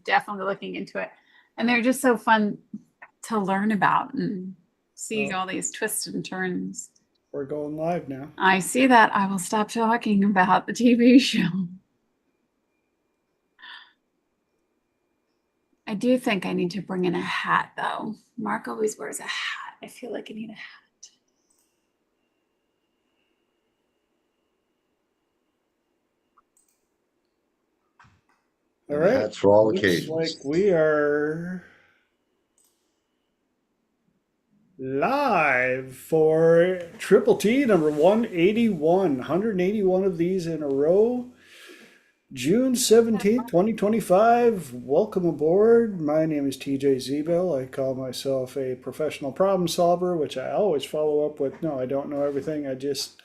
definitely looking into it. And they're just so fun to learn about and see Oh, all these twists and turns. we're going live now. I see that. I will stop talking about the TV show. I do think I need to bring in a hat, though. Mark always wears a hat. I feel like I need a hat. All And right. hats for all Looks like occasions. we are live for Triple T number 181. 181 of these in a row. June 17th, 2025. Welcome aboard. My name is TJ Zebel. I call myself a professional problem solver, which I always follow up with no, I don't know everything. I just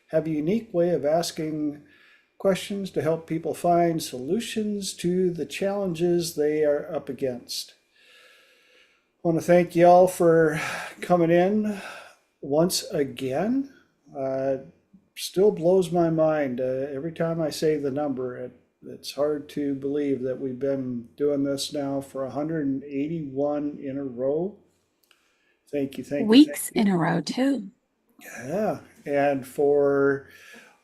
have a unique way of asking questions to help people find solutions to the challenges they are up against. I want to thank y'all for coming in once again. Still blows my mind every time I say the number. It's hard to believe that we've been doing this now for 181 in a row. Thank you, thank you, thank Weeks you. in a row, too. Yeah, and for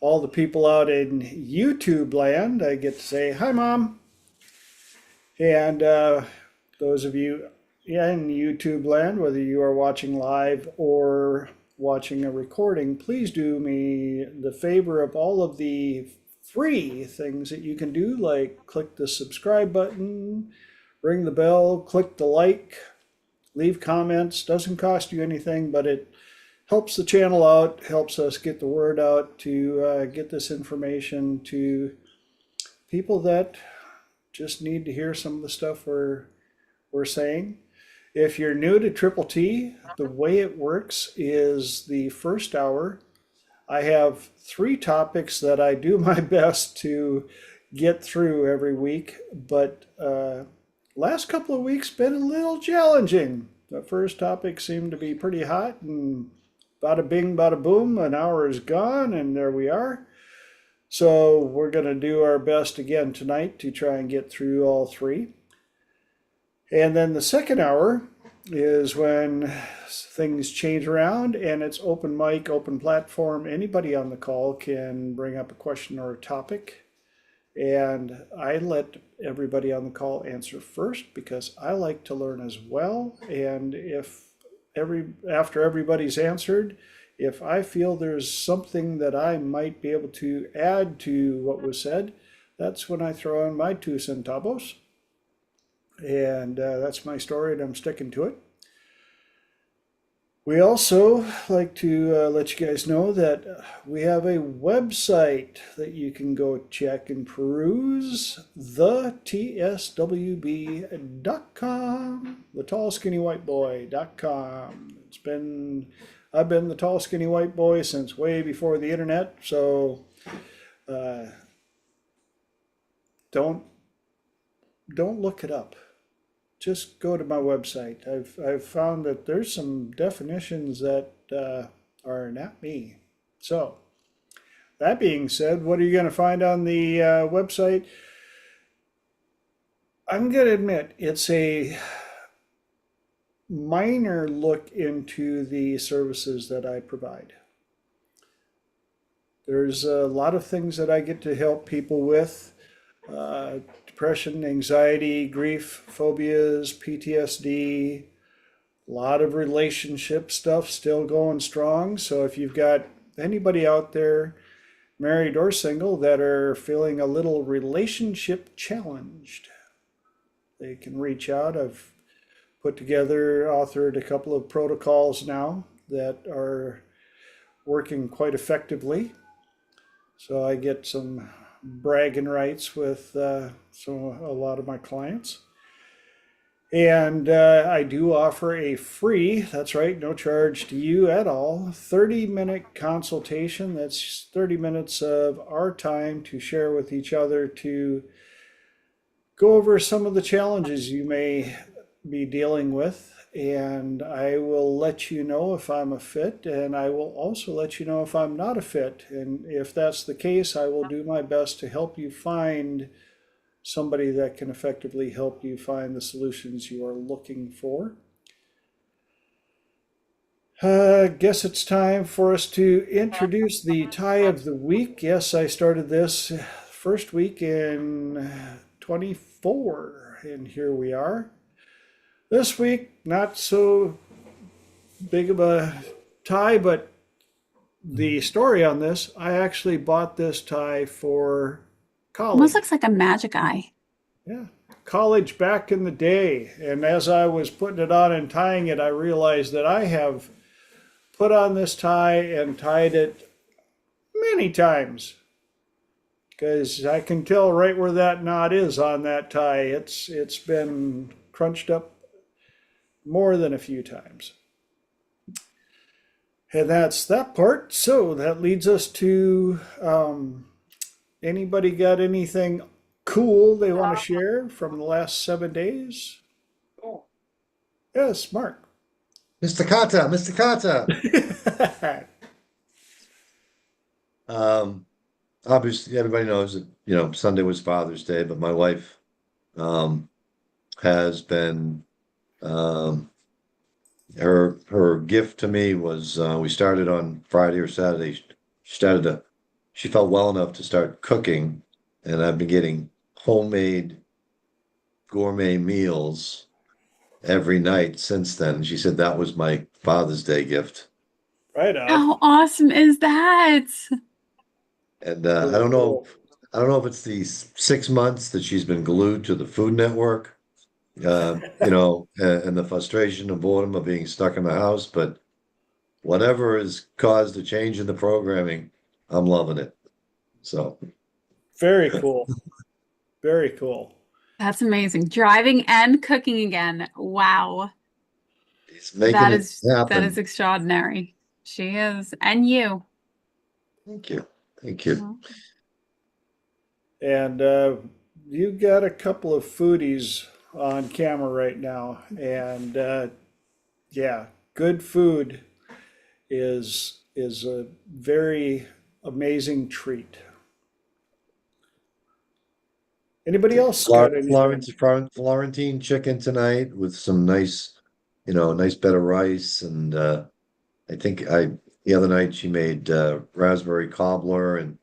all the people out in YouTube land, I get to say hi, Mom. And those of you in YouTube land, whether you are watching live or watching a recording, please do me the favor of all of the free things that you can do, like click the subscribe button, ring the bell, click the like, leave comments. Doesn't cost you anything, but it helps the channel out, helps us get the word out to get this information to people that just need to hear some of the stuff we're saying. If you're new to Triple T, the way it works is the first hour. I have three topics that I do my best to get through every week, but last couple of weeks been a little challenging. The first topic seemed to be pretty hot, and bada bing, bada boom, an hour is gone, and there we are. So we're going to do our best again tonight to try and get through all three. And then the second hour is when things change around and it's open mic, open platform. Anybody on the call can bring up a question or a topic. And I let everybody on the call answer first because I like to learn as well. And if after everybody's answered, if I feel there's something that I might be able to add to what was said, that's when I throw in my two centavos. And that's my story, and I'm sticking to it. We also like to let you guys know that we have a website that you can go check and peruse, thetswb.com, thetallskinnywhiteboy.com. I've been the tall skinny white boy since way before the internet, so uh, don't don't look it up. Just go to my website. I've found that there's some definitions that are not me. So that being said, what are you going to find on the website? I'm going to admit it's a minor look into the services that I provide. There's a lot of things that I get to help people with. Depression, anxiety, grief, phobias, PTSD, a lot of relationship stuff still going strong. So if you've got anybody out there, married or single, that are feeling a little relationship challenged, they can reach out. I've put together, authored a couple of protocols now that are working quite effectively. So I get some bragging rights with a lot of my clients. And I do offer a free, that's right, no charge to you at all, 30-minute consultation. That's 30 minutes of our time to share with each other to go over some of the challenges you may be dealing with. And I will let you know if I'm a fit, and I will also let you know if I'm not a fit. And if that's the case, I will do my best to help you find somebody that can effectively help you find the solutions you are looking for. Guess it's time for us to introduce the tie of the week. Yes, I started this first week in 24, and here we are. This week, not so big of a tie, but the story on this, I actually bought this tie for Almost college. looks like a magic eye. Yeah, college back in the day. And as I was putting it on and tying it, I realized that I have put on this tie and tied it many times because I can tell right where that knot is on that tie. It's been crunched up more than a few times. And that's that part. So that leads us to anybody got anything cool they want to share from the last 7 days? Yes, Mark. Mr. Kata, Mr. Kata. Um, Obviously, everybody knows that, Sunday was Father's Day, but my wife has been her gift to me was we started on Friday or Saturday. She felt well enough to start cooking, and I've been getting homemade gourmet meals every night since then. She said that was my Father's Day gift. Right on. How awesome is that? And Very cool. I don't know if it's the 6 months that she's been glued to the Food Network, and the frustration and boredom of being stuck in the house, but whatever has caused a change in the programming, I'm loving it. So Very cool. Very cool. That's amazing. Driving and cooking again. Wow. it's making That it that is happen. extraordinary. She is. And you. Thank you. Thank you. And you got a couple of foodies on camera right now. And yeah, good food is a very amazing treat. Anybody else got anything? Florentine chicken tonight with some nice, nice bed of rice. And I think the other night she made raspberry cobbler, and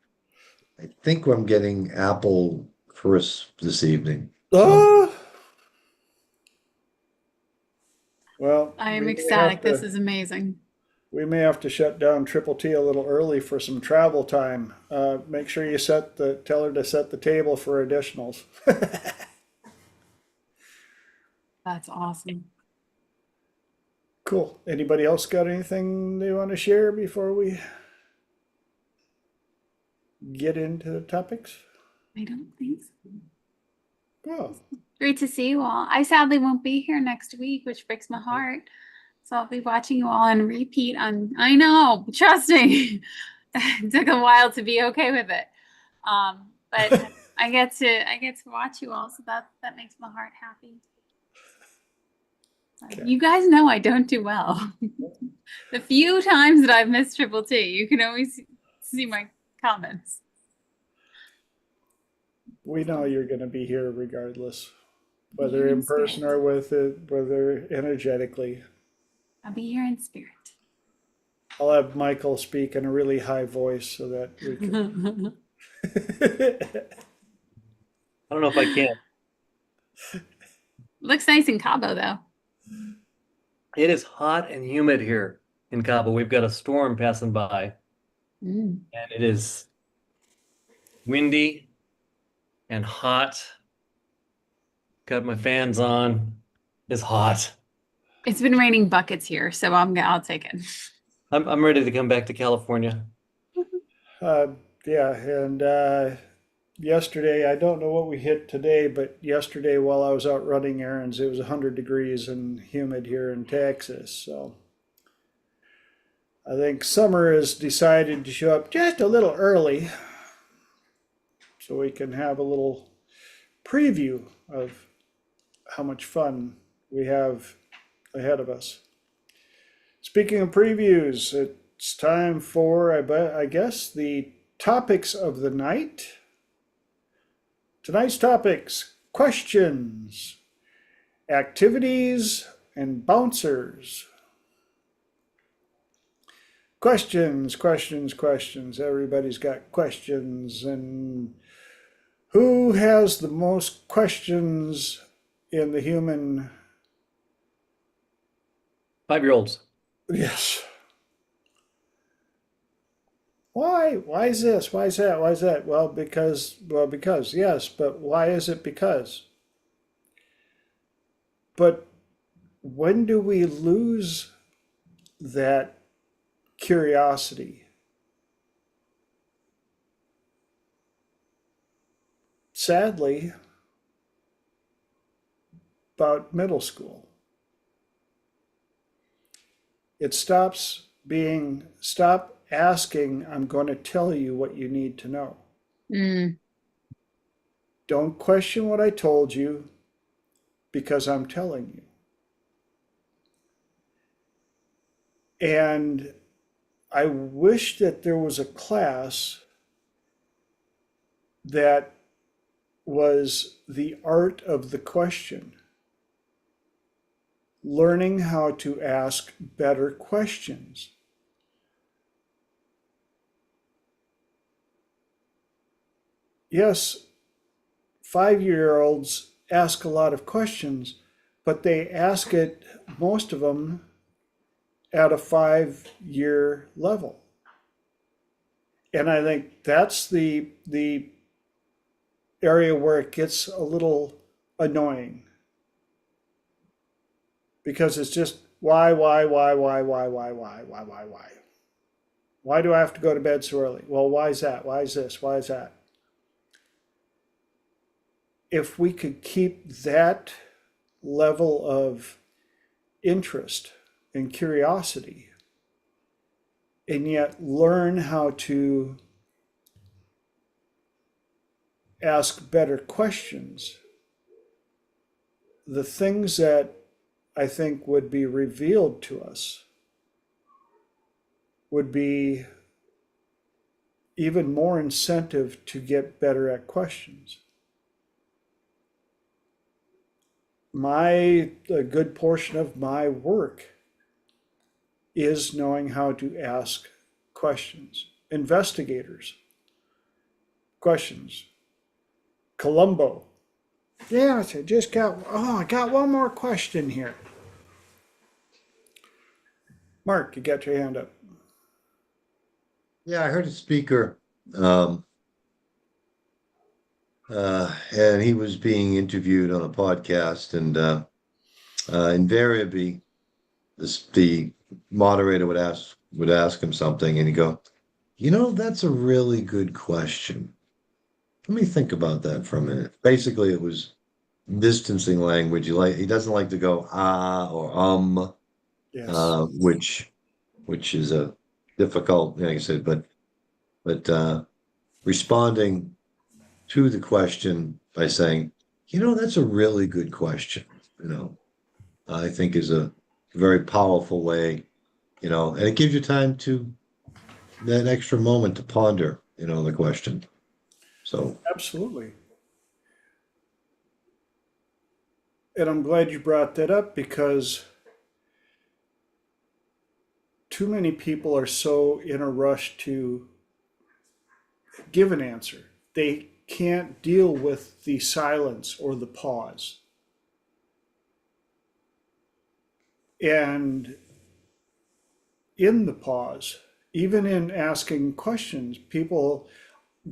I think I'm getting apple crisp this evening. So Oh, well, I am ecstatic. This is amazing. we may have to shut down Triple T a little early for some travel time. Make sure you tell her to set the table for additionals. That's awesome. Cool. Anybody else got anything they want to share before we get into the topics? I don't think so. Well, Great to see you all. I sadly won't be here next week, which breaks my heart. So I'll be watching you all on repeat I know, trust me. It took a while to be okay with it. But I get to watch you all, so that makes my heart happy. Okay. You guys know I don't do well. The few times that I've missed Triple T, you can always see my comments. We know you're going to be here regardless, whether Here in person spirit. or whether energetically. I'll be here in spirit. I'll have Michael speak in a really high voice so that we can. I don't know if I can. Looks nice in Cabo though. It is hot and humid here in Cabo. We've got a storm passing by, Mm. and it is windy and hot. Got my fans on. It's hot. It's been raining buckets here, so I'll take it. I'm ready to come back to California. Uh, yeah, and yesterday, I don't know what we hit today, but yesterday while I was out running errands, it was 100 degrees and humid here in Texas. So I think summer has decided to show up just a little early so we can have a little preview of how much fun we have ahead of us. Speaking of previews, it's time for, I guess, the topics of the night. Tonight's topics: questions, activities, and bouncers. Questions, questions, questions. Everybody's got questions. And who has the most questions in the human? 5-year-olds. Yes. Why? Why is this? Why is that? Why is that? Because, yes, but why is it because? But when do we lose that curiosity? Sadly, about middle school. It stop asking, I'm going to tell you what you need to know. Mm. Don't question what I told you because I'm telling you. And I wish that there was a class that was the art of the question, learning how to ask better questions. Yes, 5-year-olds ask a lot of questions, but they ask it, most of them, at a 5-year level. And I think that's the area where it gets a little annoying because it's just why? Why do I have to go to bed so early? Well, why is that? Why is this? Why is that? If we could keep that level of interest and curiosity and yet learn how to ask better questions, the things that I think would be revealed to us would be even more incentive to get better at questions. A good portion of my work is knowing how to ask questions. Investigators, questions. Columbo. Yeah, I got one more question here. Mark, you got your hand up. Yeah, I heard a speaker, um, and he was being interviewed on a podcast, and invariably, the moderator would ask him something, and he'd go, that's a really good question. Let me think about that for a minute. Basically, it was distancing language. He doesn't like to go or Yes, which is a difficult, like I said, but responding to the question by saying, that's a really good question, I think is a very powerful way, and it gives you time to that extra moment to ponder, the question. So, absolutely. And I'm glad you brought that up because too many people are so in a rush to give an answer. They can't deal with the silence or the pause. And in the pause, even in asking questions, people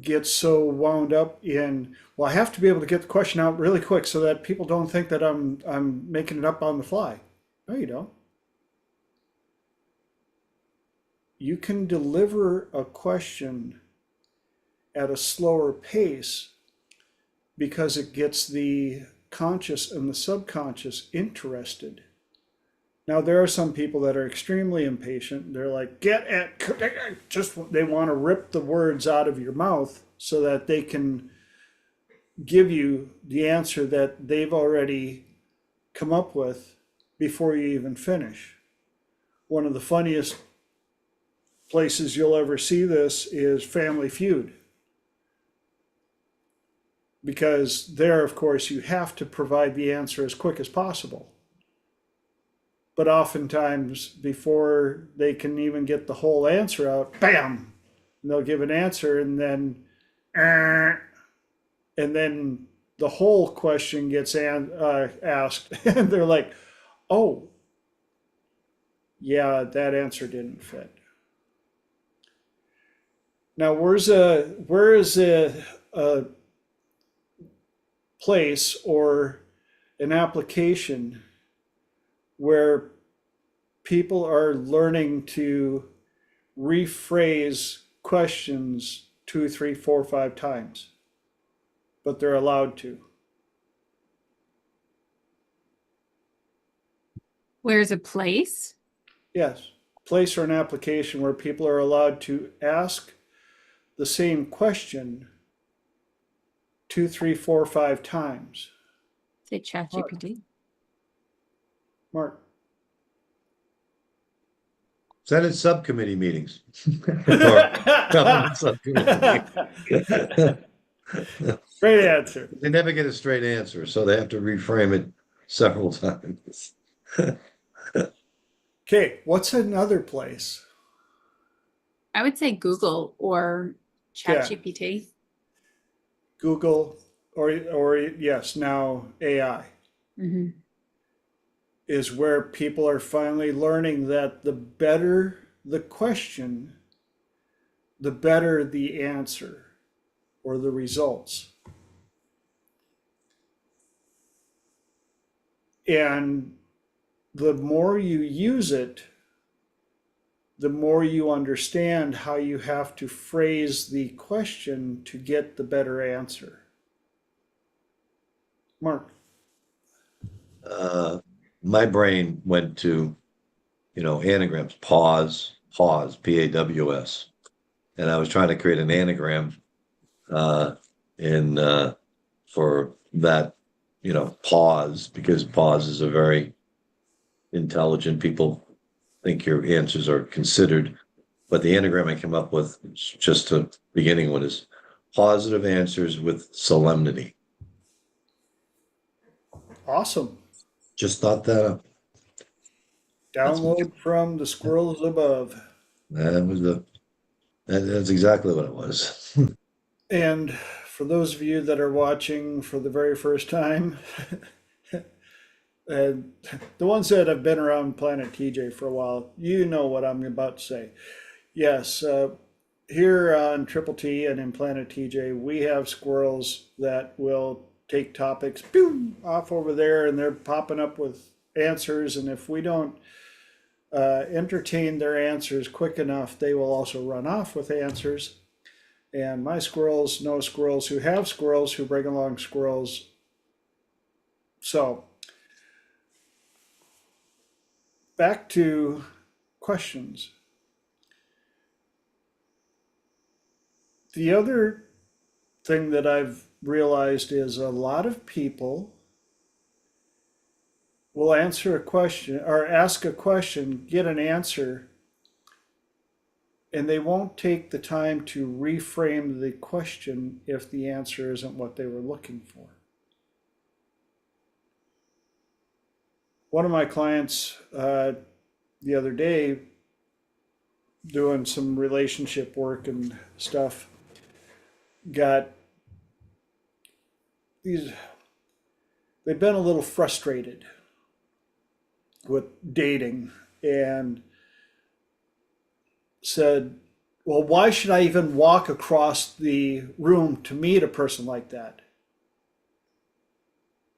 get so wound up in, well, I have to be able to get the question out really quick so that people don't think that I'm making it up on the fly. No, you don't. You can deliver a question at a slower pace because it gets the conscious and the subconscious interested. Now, there are some people that are extremely impatient. They're like, they want to rip the words out of your mouth so that they can give you the answer that they've already come up with before you even finish. One of the funniest places you'll ever see this is Family Feud. because there, of course, you have to provide the answer as quick as possible. But oftentimes, before they can even get the whole answer out, bam, and they'll give an answer, and then the whole question gets asked, and they're like, "Oh, yeah, that answer didn't fit." Now, where is a place or an application where people are learning to rephrase questions 2, 3, 4, 5 times, but they're allowed to? Where's a place? Yes, place or an application where people are allowed to ask the same question 2, 3, 4, 5 times. Say ChatGPT. Mark. Is that in subcommittee meetings? Or government subcommittee meetings? Great answer. They never get a straight answer, so they have to reframe it several times. Okay, what's another place? I would say Google or Yeah. ChatGPT. Google or yes, now AI Mm-hmm. is where people are finally learning that the better the question, the better the answer or the results. And the more you use it, the more you understand how you have to phrase the question to get the better answer. Mark. My brain went to, anagrams, pause, PAWS. And I was trying to create an anagram in for that, pause, because pause is a very intelligent, people think your answers are considered. But the anagram I came up with, just a beginning one, is positive answers with solemnity. Awesome. Just thought that up. Download from the squirrels above. That's exactly what it was. And for those of you that are watching for the very first time, and the ones that have been around Planet TJ for a while, you know what I'm about to say. Yes, here on Triple T and in Planet TJ, we have squirrels that will take topics, boom, off over there, and they're popping up with answers. And if we don't entertain their answers quick enough, they will also run off with answers. And my squirrels know squirrels who have squirrels who bring along squirrels. So back to questions. The other thing that I've realized is a lot of people will answer a question or ask a question, get an answer, and they won't take the time to reframe the question if the answer isn't what they were looking for. One of my clients the other day, doing some relationship work and stuff, got they've been a little frustrated with dating and said, well, why should I even walk across the room to meet a person like that?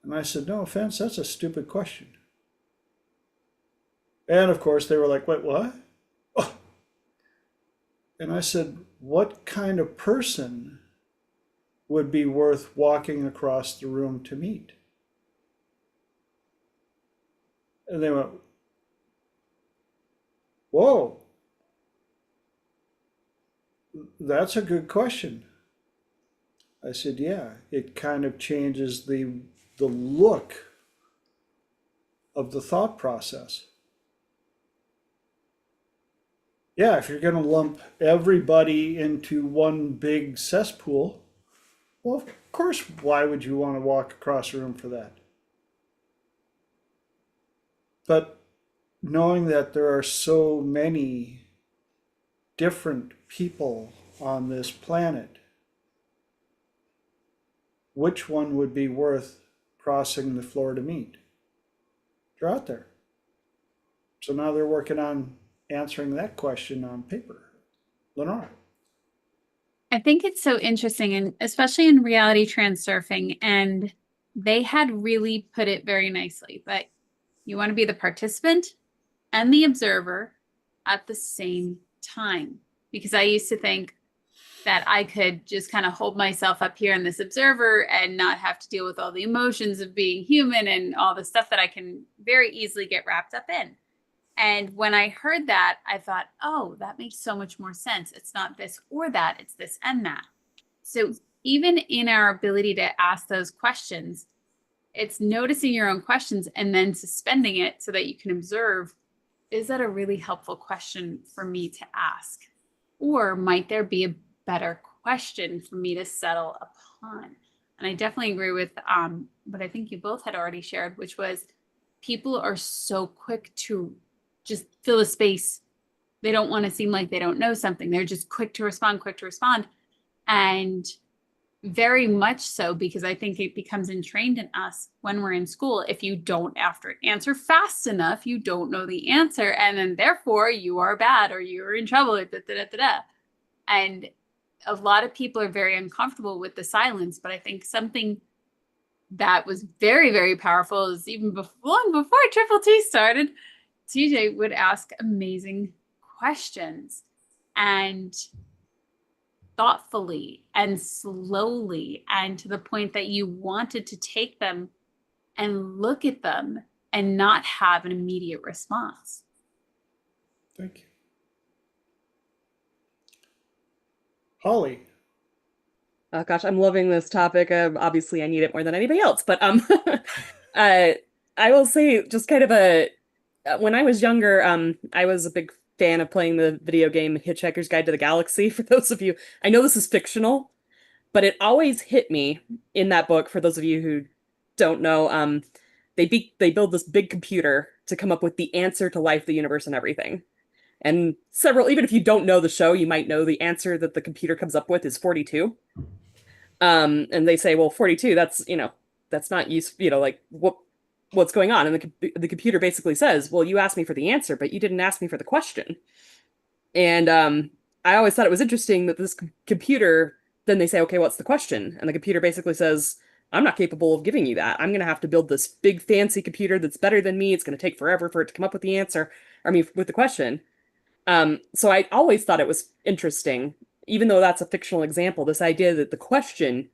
And I said, no offense, that's a stupid question. And of course they were like, wait, what? Oh. And I said, what kind of person would be worth walking across the room to meet? And they went, whoa, that's a good question. I said, yeah, it kind of changes the look of the thought process. Yeah, if you're going to lump everybody into one big cesspool, Well, of course, why would you want to walk across the room for that? But knowing that there are so many different people on this planet, which one would be worth crossing the floor to meet? They're out there. So now they're working on answering that question on paper. Lenore. I think it's so interesting, and especially in reality transurfing, and they had really put it very nicely. But you want to be the participant and the observer at the same time. Because I used to think that I could just kind of hold myself up here in this observer and not have to deal with all the emotions of being human and all the stuff that I can very easily get wrapped up in. And when I heard that, I thought, oh, that makes so much more sense. It's not this or that, it's this and that. So even in our ability to ask those questions, it's noticing your own questions and then suspending it so that you can observe, is that a really helpful question for me to ask? Or might there be a better question for me to settle upon? And I definitely agree with what I think you both had already shared, which was people are so quick to just fill a space. They don't want to seem like they don't know something. They're just quick to respond, quick to respond. And very much so, because I think it becomes entrained in us when we're in school. If you don't answer fast enough, you don't know the answer. And then therefore you are bad or you're in trouble. And a lot of people are very uncomfortable with the silence. But I think something that was very, very powerful is even long before Triple T started, TJ would ask amazing questions and thoughtfully and slowly, and to the point that you wanted to take them and look at them and not have an immediate response. Thank you. Holly. Oh gosh, I'm loving this topic. Obviously, I need it more than anybody else, but I will say just kind of when I was younger, I was a big fan of playing the video game Hitchhiker's Guide to the Galaxy. For those of you, I know this is fictional, but it always hit me in that book. For those of you who don't know, they build this big computer to come up with the answer to life, the universe, and everything. And even if you don't know the show, you might know the answer that the computer comes up with is 42. And they say, well, 42, that's not useful, like what's going on? And the computer basically says, well, you asked me for the answer, but you didn't ask me for the question. And I always thought it was interesting that this computer, then they say, okay, what's the question? And the computer basically says, I'm not capable of giving you that. I'm going to have to build this big fancy computer that's better than me. It's going to take forever for it to come up with the answer. With the question. So I always thought it was interesting, even though that's a fictional example, this idea that the question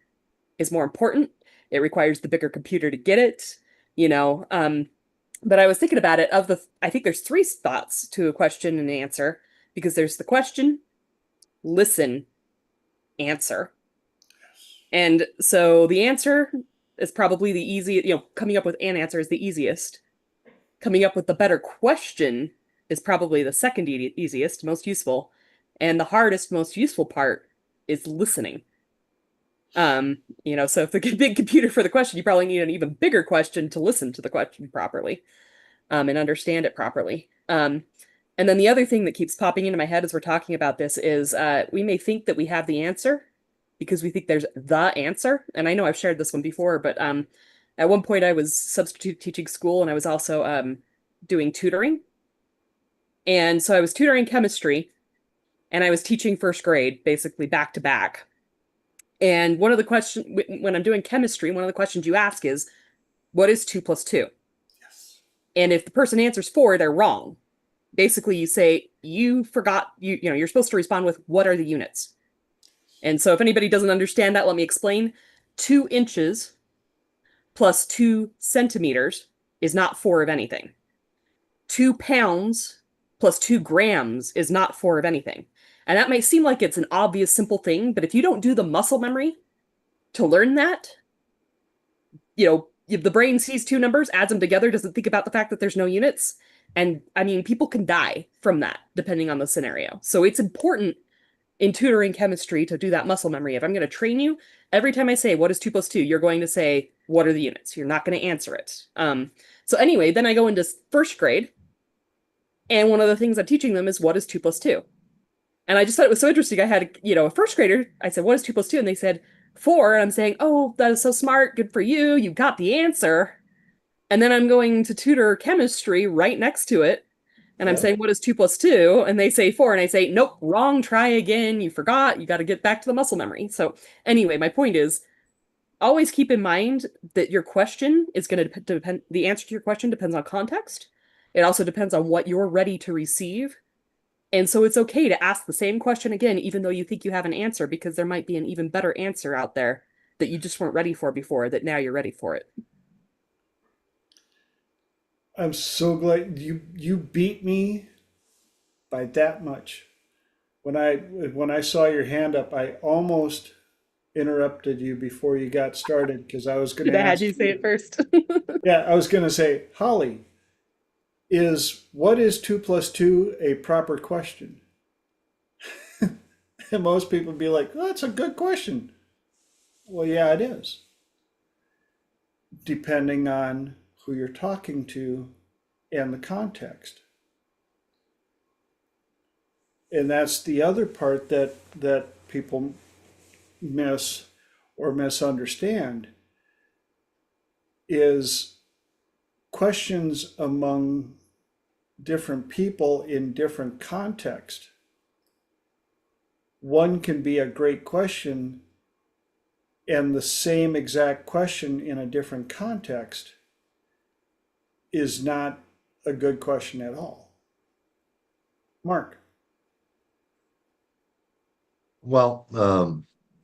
is more important. It requires the bigger computer to get it, But I was thinking about it I think there's 3 thoughts to a question and answer, because there's the question, listen, answer. And so the answer is probably the easiest, coming up with an answer is the easiest. Coming up with the better question is probably the second easiest, most useful. And the hardest, most useful part is listening. So if the big computer for the question, you probably need an even bigger question to listen to the question properly, and understand it properly. And then the other thing that keeps popping into my head as we're talking about this is we may think that we have the answer because we think there's the answer. And I know I've shared this one before, but at one point I was substitute teaching school, and I was also doing tutoring. And so I was tutoring chemistry, and I was teaching first grade, basically back to back. And one of the questions, when I'm doing chemistry, one of the questions you ask is, what is 2 + 2? Yes. And if the person answers 4, they're wrong. Basically, you say, you forgot, you're supposed to respond with, what are the units? And so if anybody doesn't understand that, let me explain. 2 inches plus 2 centimeters is not 4 of anything. 2 pounds plus 2 grams is not 4 of anything. And that may seem like it's an obvious, simple thing, but if you don't do the muscle memory to learn that, the brain sees 2 numbers, adds them together, doesn't think about the fact that there's no units. And people can die from that, depending on the scenario. So it's important in tutoring chemistry to do that muscle memory. If I'm going to train you, every time I say, what is 2 plus 2, you're going to say, what are the units? You're not going to answer it. So anyway, then I go into first grade, and one of the things I'm teaching them is what is 2 plus 2? And I just thought it was so interesting. I had, a first grader, I said, what is 2 plus 2? And they said, 4. And I'm saying, oh, that is so smart. Good for you. You got the answer. And then I'm going to tutor chemistry right next to it. And I'm Yeah. saying, what is 2 plus 2? And they say 4. And I say, nope, wrong, try again. You forgot. You got to get back to the muscle memory. So anyway, my point is always keep in mind that your question is going to depend, the answer to your question depends on context. It also depends on what you're ready to receive. And so it's okay to ask the same question again, even though you think you have an answer, because there might be an even better answer out there that you just weren't ready for before, that now you're ready for it. I'm so glad you beat me by that much. When I saw your hand up, I almost interrupted you before you got started because I was going Should to have had ask you say it first. Yeah, I was going to say, Holly, what is 2 plus 2 a proper question? And most people would be like, well, that's a good question. Well, yeah, it is, depending on who you're talking to and the context. And that's the other part that people miss or misunderstand is questions among different people in different context. One can be a great question, and the same exact question in a different context is not a good question at all. Mark. Well,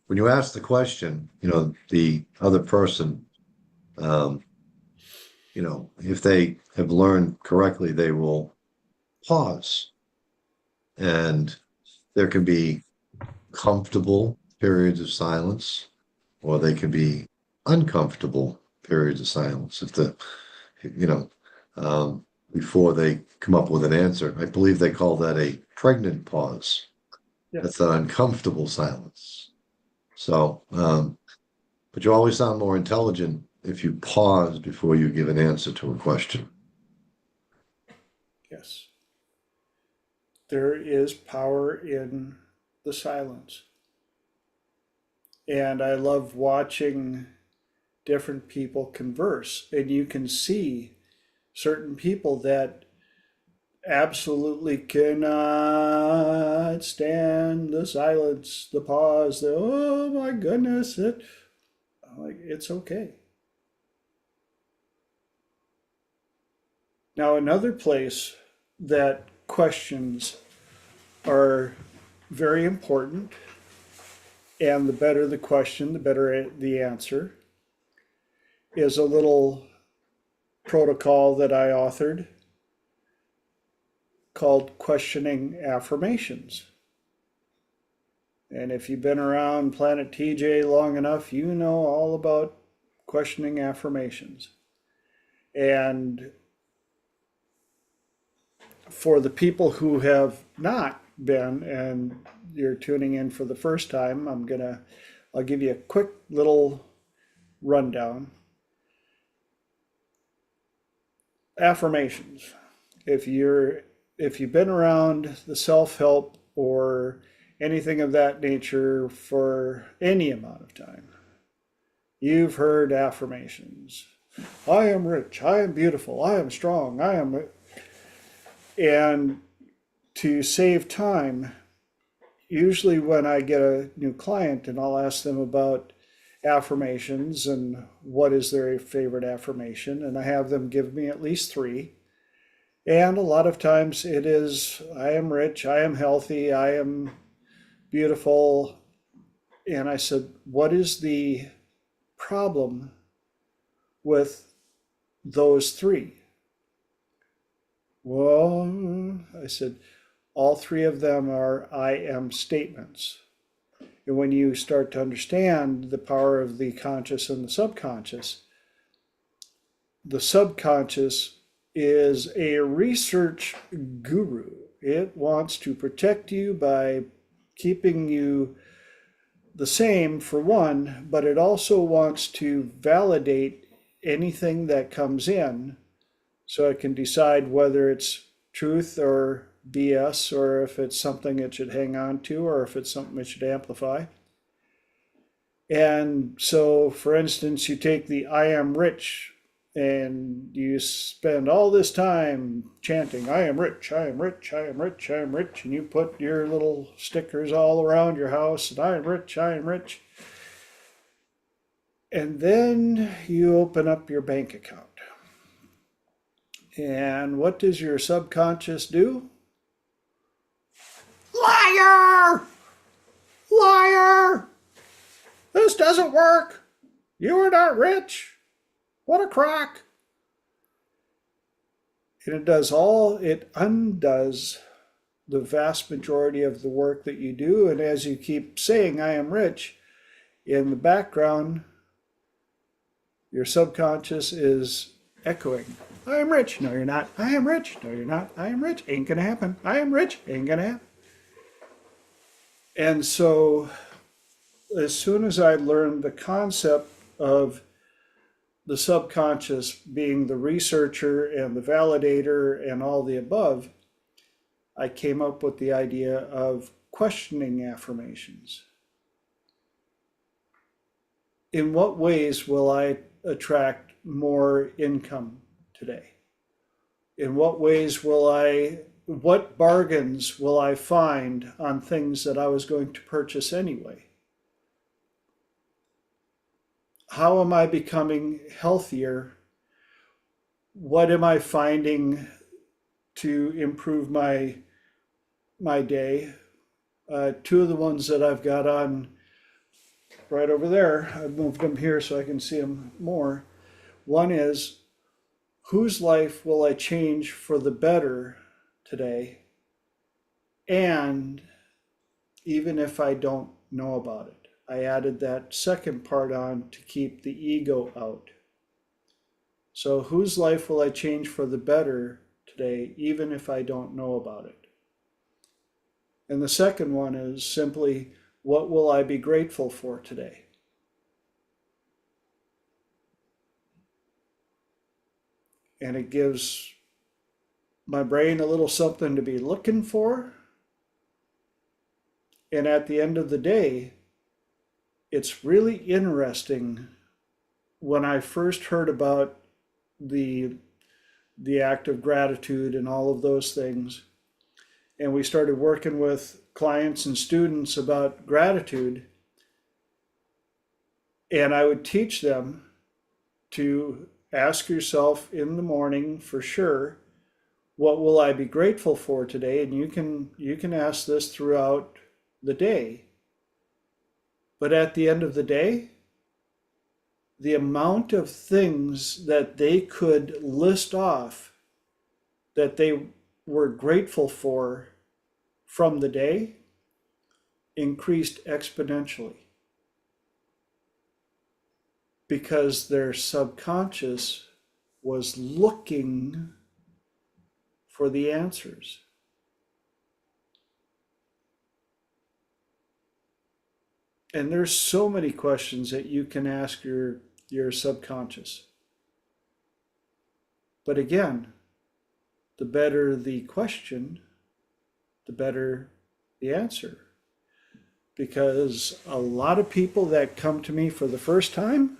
when you ask the question, the other person, um, if they have learned correctly, they will pause. And there can be comfortable periods of silence, or they can be uncomfortable periods of silence. You know, before they come up with an answer, I believe they call that a pregnant pause. Yeah. That's an uncomfortable silence. So, but you always sound more intelligent if you pause before you give an answer to a question. Yes. There is power in the silence. And I love watching different people converse. And you can see certain people that absolutely cannot stand the silence, the pause, oh my goodness, it's okay. Now, another place that questions are very important, and the better the question, the better the answer, is a little protocol that I authored called questioning affirmations. And if you've been around Planet TJ long enough, you know all about questioning affirmations. And for the people who have not been and you're tuning in for the first time, I'll give you a quick little rundown. Affirmations. If you've been around the self-help or anything of that nature for any amount of time, you've heard affirmations. I am rich, I am beautiful, I am strong, and to save time, usually when I get a new client and I'll ask them about affirmations and what is their favorite affirmation, and I have them give me at least 3. And a lot of times it is, I am rich, I am healthy, I am beautiful. And I said, what is the problem with those 3? Well, I said, all 3 of them are I am statements. And when you start to understand the power of the conscious and the subconscious is a research guru. It wants to protect you by keeping you the same for one, but it also wants to validate anything that comes in so it can decide whether it's truth or BS, or if it's something it should hang on to, or if it's something it should amplify. And so, for instance, you take the I am rich and you spend all this time chanting, I am rich, I am rich, I am rich, I am rich, and you put your little stickers all around your house, and I am rich, I am rich. And then you open up your bank account. And what does your subconscious do? Liar! Liar! This doesn't work. You are not rich. What a crock. And it undoes the vast majority of the work that you do. And as you keep saying, I am rich, in the background, your subconscious is echoing, I am rich. No, you're not. I am rich. No, you're not. I am rich. Ain't gonna happen. I am rich. Ain't gonna happen. And so, as soon as I learned the concept of the subconscious being the researcher and the validator and all the above, I came up with the idea of questioning affirmations. In what ways will I attract more income today? In what bargains will I find on things that I was going to purchase anyway? How am I becoming healthier? What am I finding to improve my day? Two of the ones that I've got on right over there, I've moved them here so I can see them more. One is, whose life will I change for the better today? And even if I don't know about it. I added that second part on to keep the ego out. So whose life will I change for the better today, even if I don't know about it? And the second one is simply, what will I be grateful for today? And it gives my brain a little something to be looking for. And at the end of the day, it's really interesting. When I first heard about the act of gratitude and all of those things, and we started working with clients and students about gratitude, and I would teach them to ask yourself in the morning for sure, what will I be grateful for today? And you can ask this throughout the day. But at the end of the day, the amount of things that they could list off that they were grateful for from the day increased exponentially, because their subconscious was looking for the answers. And there's so many questions that you can ask your subconscious. But again, the better the question, the better the answer. Because a lot of people that come to me for the first time,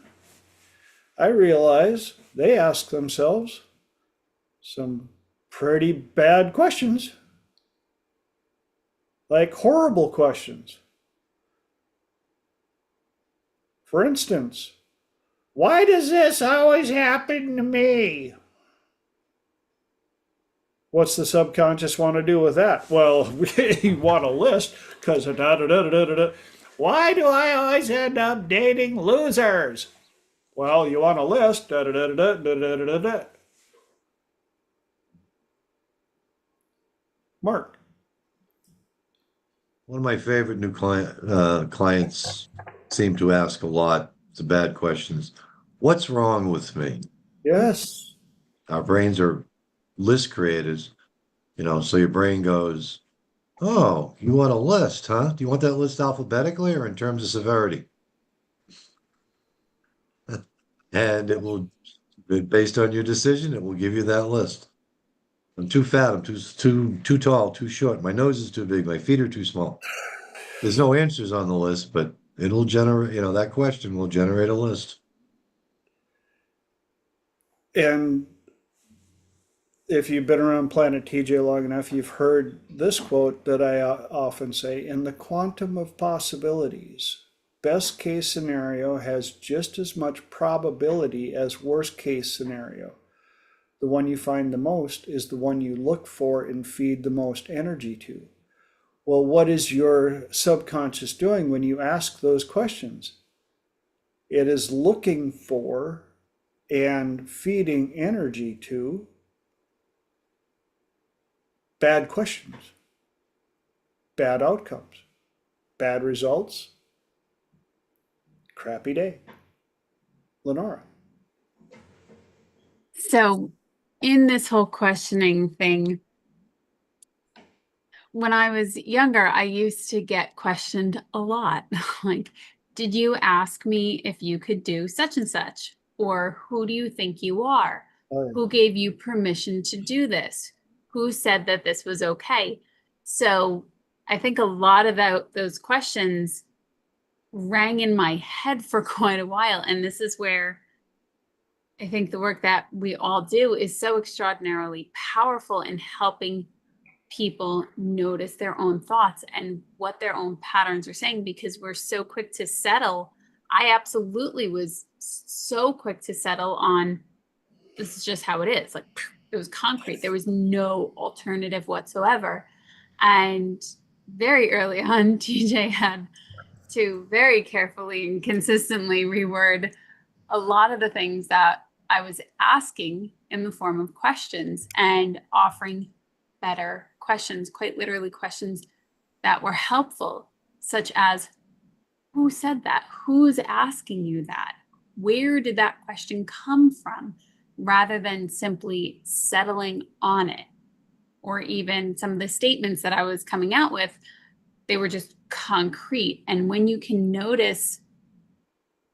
I realize they ask themselves some pretty bad questions, like horrible questions. For instance, why does this always happen to me? What's the subconscious want to do with that? Well, you want a list, because why do I always end up dating losers? Well, you want a list. Mark. One of my favorite new clients seem to ask a lot the bad questions. What's wrong with me? Yes. Our brains are list creators, so your brain goes, Oh, you want a list, huh? Do you want that list alphabetically or in terms of severity? And it will, based on your decision, it will give you that list. I'm too fat, I'm too tall, too short, my nose is too big, my feet are too small. There's no answers on the list, but it'll generate, that question will generate a list. And if you've been around Planet TJ long enough, you've heard this quote that I often say: in the quantum of possibilities, best case scenario has just as much probability as worst case scenario. The one you find the most is the one you look for and feed the most energy to. Well, what is your subconscious doing when you ask those questions? It is looking for and feeding energy to bad questions, bad outcomes, bad results, crappy day. Lenora. So, in this whole questioning thing, when I was younger, I used to get questioned a lot. Like, did you ask me if you could do such and such? Or who do you think you are? Who gave you permission to do this? Who said that this was okay? So I think a lot of those questions rang in my head for quite a while. And this is where I think the work that we all do is so extraordinarily powerful in helping people notice their own thoughts and what their own patterns are saying, because we're so quick to settle. I absolutely was so quick to settle on, this is just how it is. Like, it was concrete. There was no alternative whatsoever. And very early on, TJ had to very carefully and consistently reword a lot of the things that I was asking in the form of questions, and offering better questions, quite literally questions that were helpful, such as, who said that? Who's asking you that? Where did that question come from? Rather than simply settling on it. Or even some of the statements that I was coming out with, they were just concrete. And when you can notice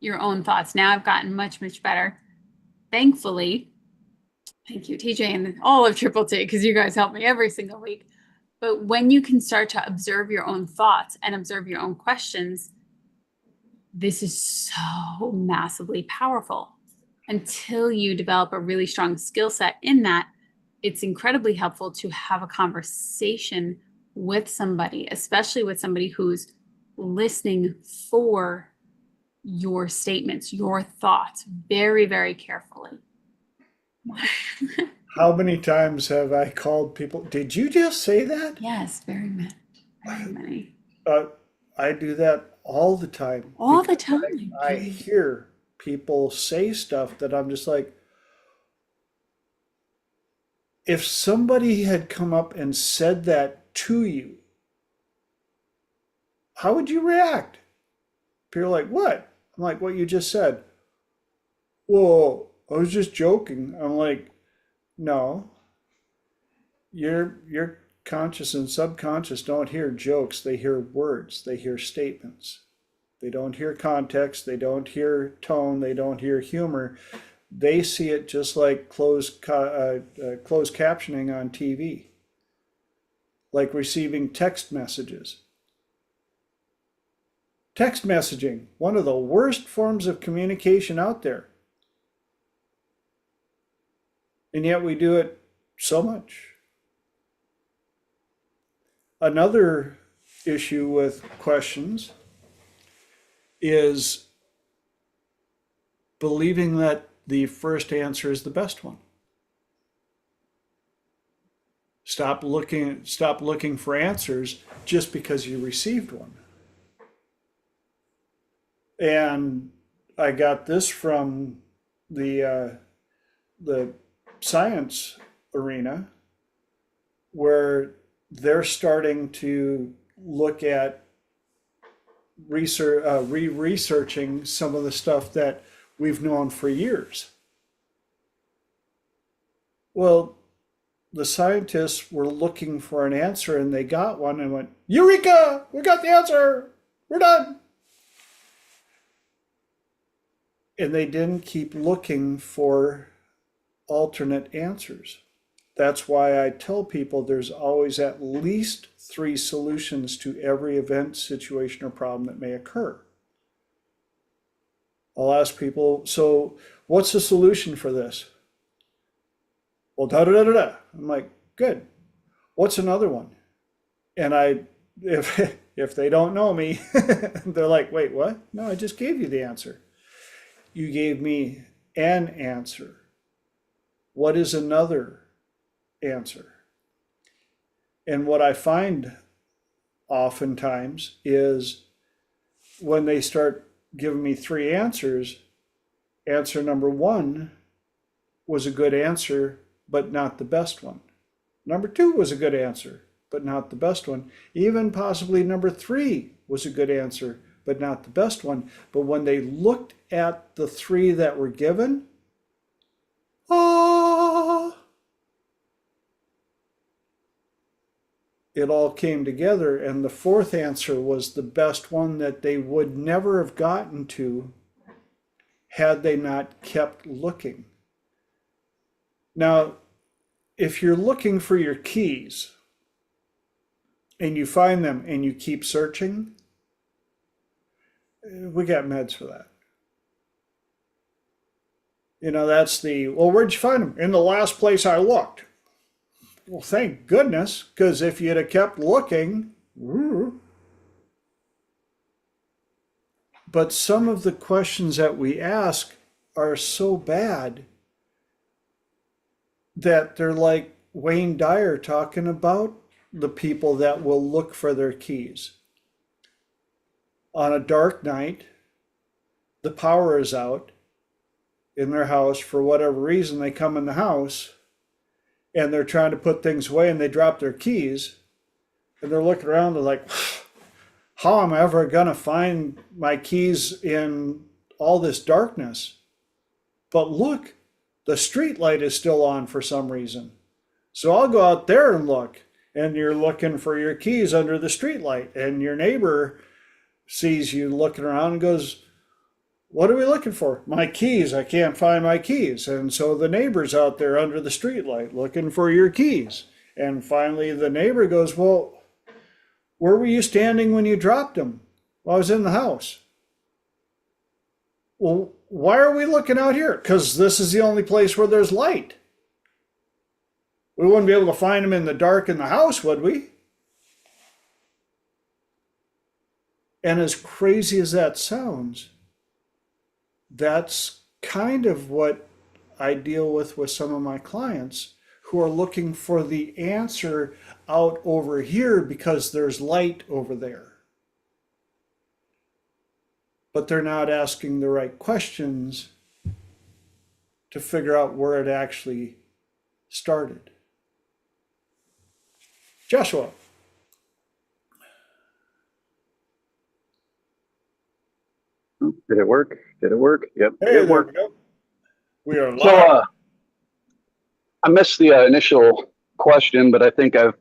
your own thoughts, now I've gotten much, much better. Thankfully, thank you, TJ, and all of Triple T, because you guys help me every single week. But when you can start to observe your own thoughts and observe your own questions, this is so massively powerful. Until you develop a really strong skill set in that, it's incredibly helpful to have a conversation with somebody, especially with somebody who's listening for your statements, your thoughts, very, very carefully. How many times have I called people, did you just say that? Yes, very many. Very many. I do that all the time. All the because time. I hear people say stuff that I'm just like, if somebody had come up and said that to you, how would you react? People are like, what? I'm like, what you just said. Whoa, I was just joking. I'm like, no, your conscious and subconscious don't hear jokes. They hear words. They hear statements. They don't hear context. They don't hear tone. They don't hear humor. They see it just like closed captioning on TV, like receiving text messages. Text messaging, one of the worst forms of communication out there. And yet we do it so much. Another issue with questions is believing that the first answer is the best one. Stop looking for answers just because you received one. And I got this from the science arena, where they're starting to look at researching some of the stuff that we've known for years. Well, the scientists were looking for an answer and they got one and went, Eureka! We got the answer! We're done! And they didn't keep looking for alternate answers. That's why I tell people there's always at least 3 solutions to every event, situation, or problem that may occur. I'll ask people, so what's the solution for this? Well, da da da da da. I'm like, good. What's another one? And if they don't know me, they're like, wait, what? No, I just gave you the answer. You gave me an answer. What is another answer? And what I find oftentimes is when they start giving me 3 answers, answer number 1 was a good answer, but not the best one. Number 2 was a good answer, but not the best one. Even possibly number 3 was a good answer, but not the best one. But when they looked at the 3 that were given, it all came together, and the 4th answer was the best one that they would never have gotten to had they not kept looking. Now, if you're looking for your keys and you find them and you keep searching, we got meds for that. You know, that's well, where'd you find them? In the last place I looked. Well, thank goodness, because if you'd have kept looking, but some of the questions that we ask are so bad that they're like Wayne Dyer talking about the people that will look for their keys. On a dark night, the power is out in their house. For whatever reason, they come in the house and they're trying to put things away and they drop their keys and they're looking around, they're like, how am I ever gonna find my keys in all this darkness? But look, the street light is still on for some reason. So I'll go out there and look, and you're looking for your keys under the street light, and your neighbor sees you looking around and goes, what are we looking for? My keys. I can't find my keys. And so the neighbor's out there under the streetlight looking for your keys. And finally the neighbor goes, well, where were you standing when you dropped them? Well, I was in the house. Well, why are we looking out here? Because this is the only place where there's light. We wouldn't be able to find them in the dark in the house, would we? And as crazy as that sounds, that's kind of what I deal with some of my clients who are looking for the answer out over here because there's light over there. But they're not asking the right questions to figure out where it actually started. Joshua. Did it work? Did it work? Yep. Hey, it worked. We are live. So I missed the initial question, but I think I've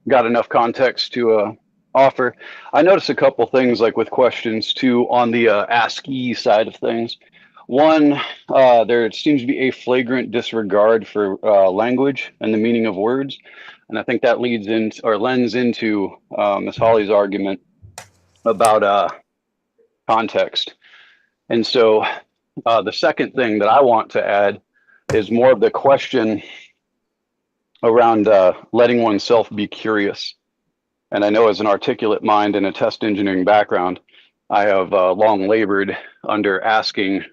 got enough context to offer. I noticed a couple things like with questions too on the ASCII side of things. One, there seems to be a flagrant disregard for language and the meaning of words. And I think that leads into or lends into Ms. Holly's argument about context. And so the second thing that I want to add is more of the question around letting oneself be curious. And I know as an articulate mind and a test engineering background, I have long labored under asking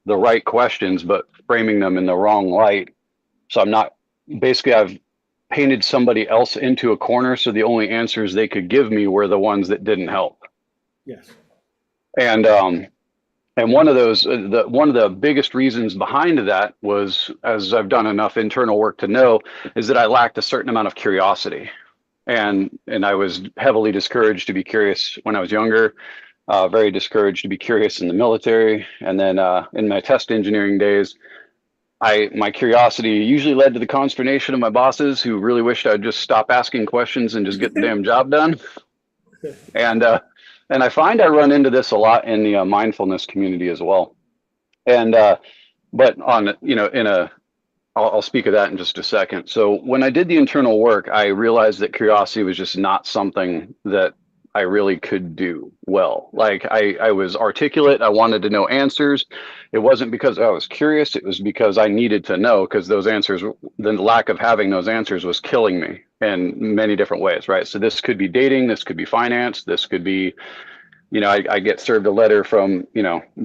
the right questions, but framing them in the wrong light. So I've painted somebody else into a corner. So the only answers they could give me were the ones that didn't help. Yes. And one of those, one of the biggest reasons behind that was, as I've done enough internal work to know, is that I lacked a certain amount of curiosity. And I was heavily discouraged to be curious when I was younger, very discouraged to be curious in the military. And then in my test engineering days, my curiosity usually led to the consternation of my bosses who really wished I'd just stop asking questions and just get the damn job done. And I find I run into this a lot in the mindfulness community as well. And but on I'll speak of that in just a second. So when I did the internal work, I realized that curiosity was just not something that I really could do well. Like I was articulate. I wanted to know answers. It wasn't because I was curious. It was because I needed to know, because those answers, the lack of having those answers was killing me in many different ways, right? So this could be dating. This could be finance. This could be, I get served a letter from,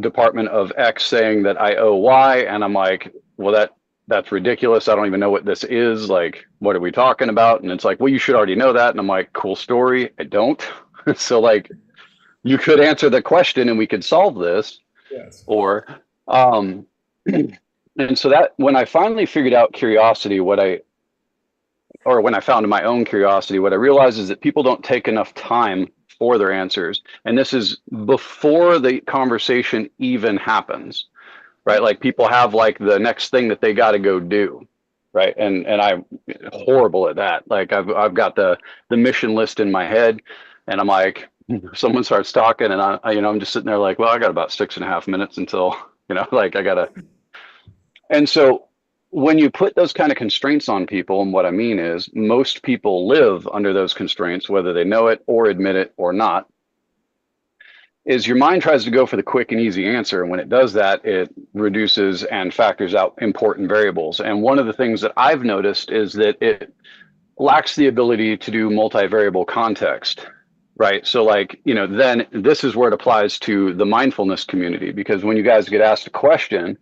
Department of X saying that I owe Y. And I'm like, well, that's ridiculous. I don't even know what this is. Like, what are we talking about? And it's like, well, you should already know that. And I'm like, cool story. I don't. So like, you could answer the question and we could solve this. Yes. Or, and so that when I finally figured out curiosity, when I found my own curiosity, what I realized is that people don't take enough time for their answers. And this is before the conversation even happens, right? Like people have like the next thing that they got to go do, right? And I'm horrible at that. Like I've got the mission list in my head, and I'm like, someone starts talking, and I'm just sitting there like, well, I got about 6.5 minutes until, like I gotta. And so when you put those kind of constraints on people, and what I mean is most people live under those constraints, whether they know it or admit it or not, is your mind tries to go for the quick and easy answer. And when it does that, it reduces and factors out important variables. And one of the things that I've noticed is that it lacks the ability to do multivariable context, right? So like, then this is where it applies to the mindfulness community, because when you guys get asked a question,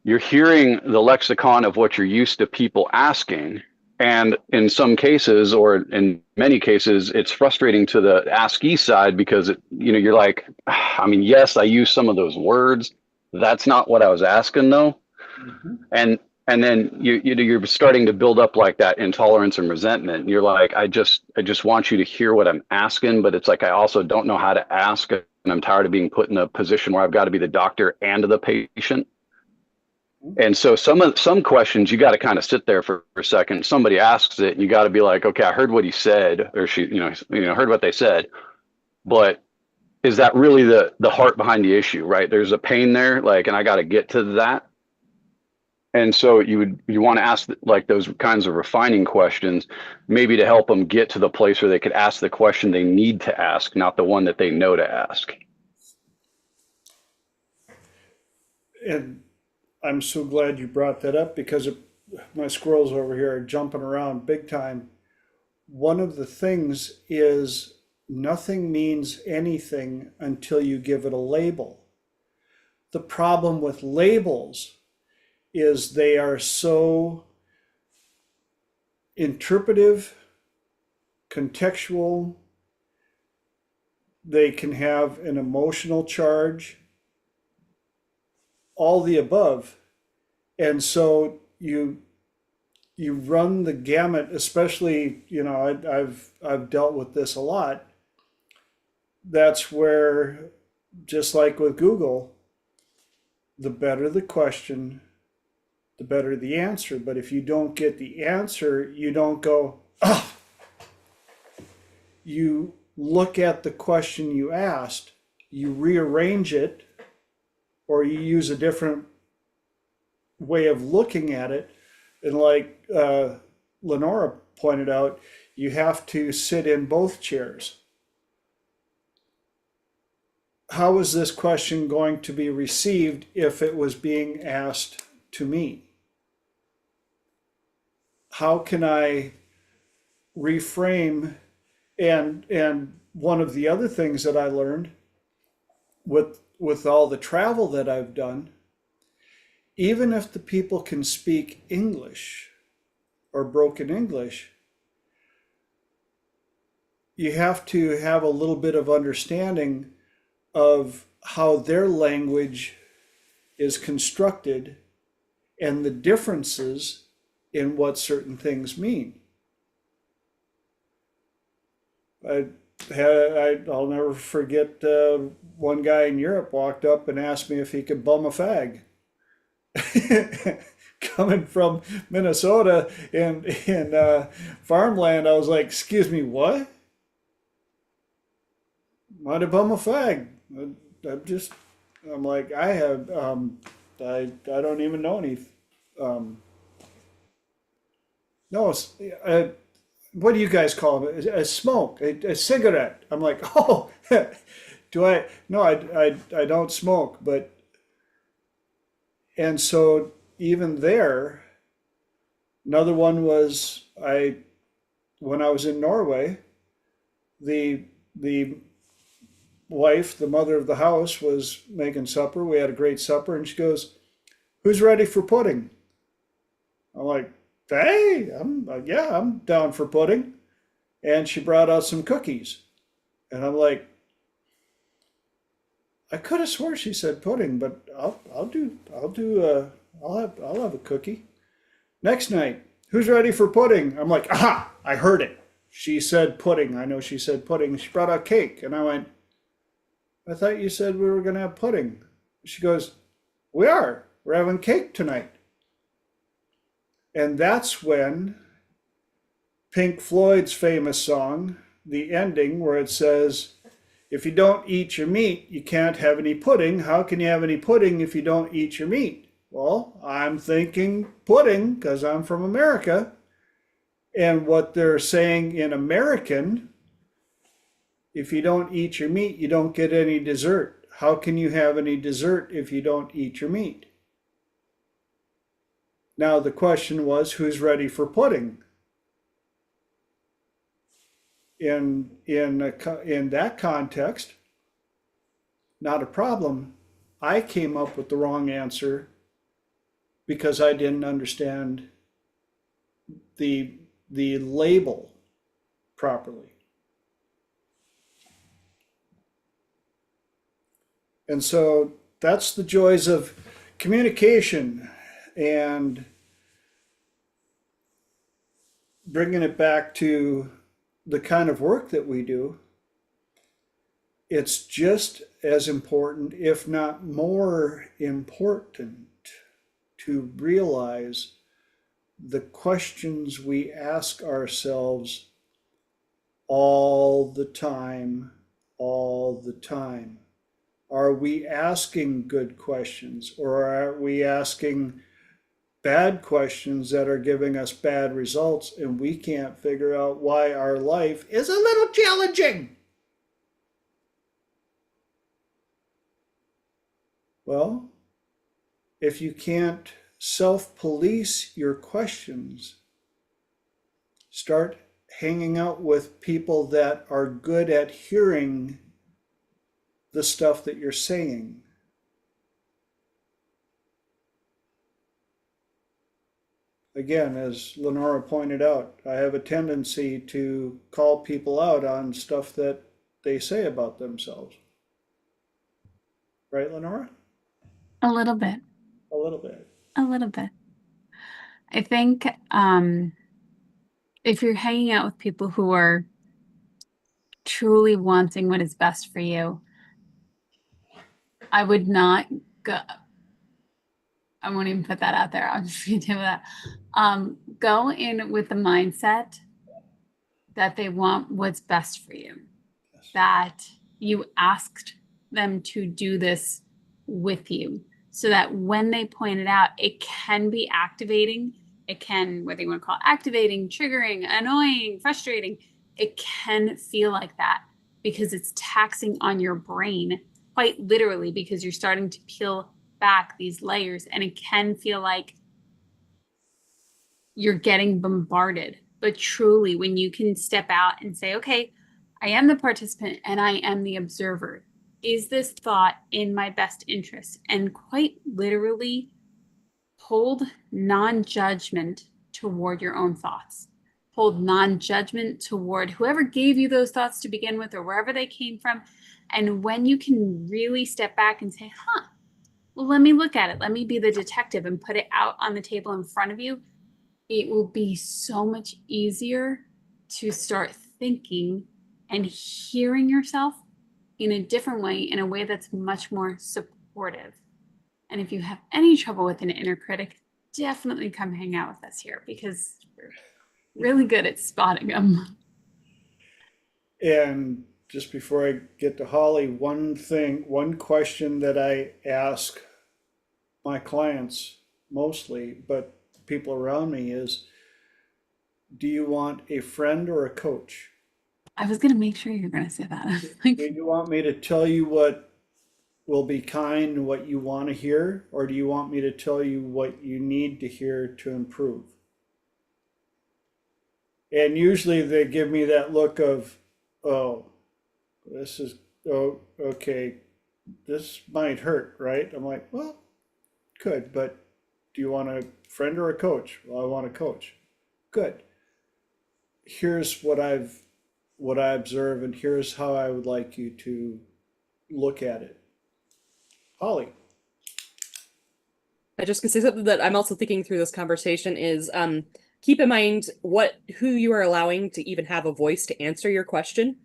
you're hearing the lexicon of what you're used to people asking. And in some cases, or in many cases, it's frustrating to the askee side because you're like, I mean, yes, I use some of those words. That's not what I was asking though. Mm-hmm. And then you're starting to build up like that intolerance and resentment. You're like, I just want you to hear what I'm asking, but it's like I also don't know how to ask, and I'm tired of being put in a position where I've got to be the doctor and the patient. And so some questions you got to kind of sit there for a second. Somebody asks it, and you got to be like, okay, I heard what he said, or she, heard what they said, but is that really the heart behind the issue, right? There's a pain there, like, and I got to get to that. And so you want to ask like those kinds of refining questions, maybe to help them get to the place where they could ask the question they need to ask, not the one that they know to ask. And I'm so glad you brought that up, because my squirrels over here are jumping around big time. One of the things is nothing means anything until you give it a label. The problem with labels is they are so interpretive, contextual, they can have an emotional charge, all the above. And so you run the gamut, especially, I've dealt with this a lot. That's where, just like with Google, the better the question, the better the answer. But if you don't get the answer, you don't go, oh. You look at the question you asked, you rearrange it, or you use a different way of looking at it. And like Lenora pointed out, you have to sit in both chairs. How is this question going to be received if it was being asked to me? How can I reframe? And one of the other things that I learned with all the travel that I've done, even if the people can speak English or broken English, you have to have a little bit of understanding of how their language is constructed and the differences in what certain things mean. I'll never forget one guy in Europe walked up and asked me if he could bum a fag. coming from Minnesota in farmland, I was like, excuse me, what? Might have bum a fag. I'm just, I'm like, I don't even know any. Um, no, what do you guys call it? A smoke, a cigarette. I'm like, oh, do I? No, I don't smoke. But, and so even there, another one was when I was in Norway, the wife, the mother of the house, was making supper. We had a great supper, and she goes, "Who's ready for pudding?" I'm like, "Hey, yeah, I'm down for pudding." And she brought out some cookies, and I'm like, I could have swore she said pudding, but I'll have a cookie. Next night, who's ready for pudding? I'm like, aha, I heard it. She said pudding. I know she said pudding. She brought out cake, and I went, I thought you said we were going to have pudding. She goes, we are. We're having cake tonight. And that's when Pink Floyd's famous song, the ending, where it says, if you don't eat your meat, you can't have any pudding. How can you have any pudding if you don't eat your meat? Well, I'm thinking pudding because I'm from America. And what they're saying in American, if you don't eat your meat, you don't get any dessert. How can you have any dessert if you don't eat your meat? Now the question was, who's ready for pudding? In that context, not a problem. I came up with the wrong answer because I didn't understand the label properly. And so that's the joys of communication and bringing it back to the kind of work that we do. It's just as important, if not more important, to realize the questions we ask ourselves all the time, all the time. Are we asking good questions, or are we asking bad questions that are giving us bad results, and we can't figure out why our life is a little challenging? Well, if you can't self-police your questions, start hanging out with people that are good at hearing the stuff that you're saying. Again, as Lenora pointed out, I have a tendency to call people out on stuff that they say about themselves. Right, Lenora? A little bit. A little bit. A little bit. I think if you're hanging out with people who are truly wanting what is best for you, I would not go. I won't even put that out there. I'll just be doing that. Go in with the mindset that they want what's best for you, that you asked them to do this with you, so that when they point it out, it can be activating. It can, whether you want to call it activating, triggering, annoying, frustrating, it can feel like that because it's taxing on your brain, quite literally, because you're starting to peel back these layers, and it can feel like you're getting bombarded. But truly, when you can step out and say, okay, I am the participant and I am the observer. Is this thought in my best interest? And quite literally hold non-judgment toward your own thoughts. Hold non-judgment toward whoever gave you those thoughts to begin with, or wherever they came from. And when you can really step back and say, well, let me look at it. Let me be the detective and put it out on the table in front of you. It will be so much easier to start thinking and hearing yourself in a different way, in a way that's much more supportive. And if you have any trouble with an inner critic, definitely come hang out with us here because we're really good at spotting them. And just before I get to Holly, one question that I ask my clients mostly, but people around me is, do you want a friend or a coach? I was gonna make sure you're gonna say that. Do you want me to tell you what will be kind and what you want to hear, or do you want me to tell you what you need to hear to improve? And usually they give me that look of, oh, oh, okay, this might hurt, right? I'm like, well, could, but do you want a friend or a coach? Well, I want a coach. Good. Here's what I observe, and here's how I would like you to look at it. Holly. I just gonna say something that I'm also thinking through this conversation is keep in mind who you are allowing to even have a voice to answer your question.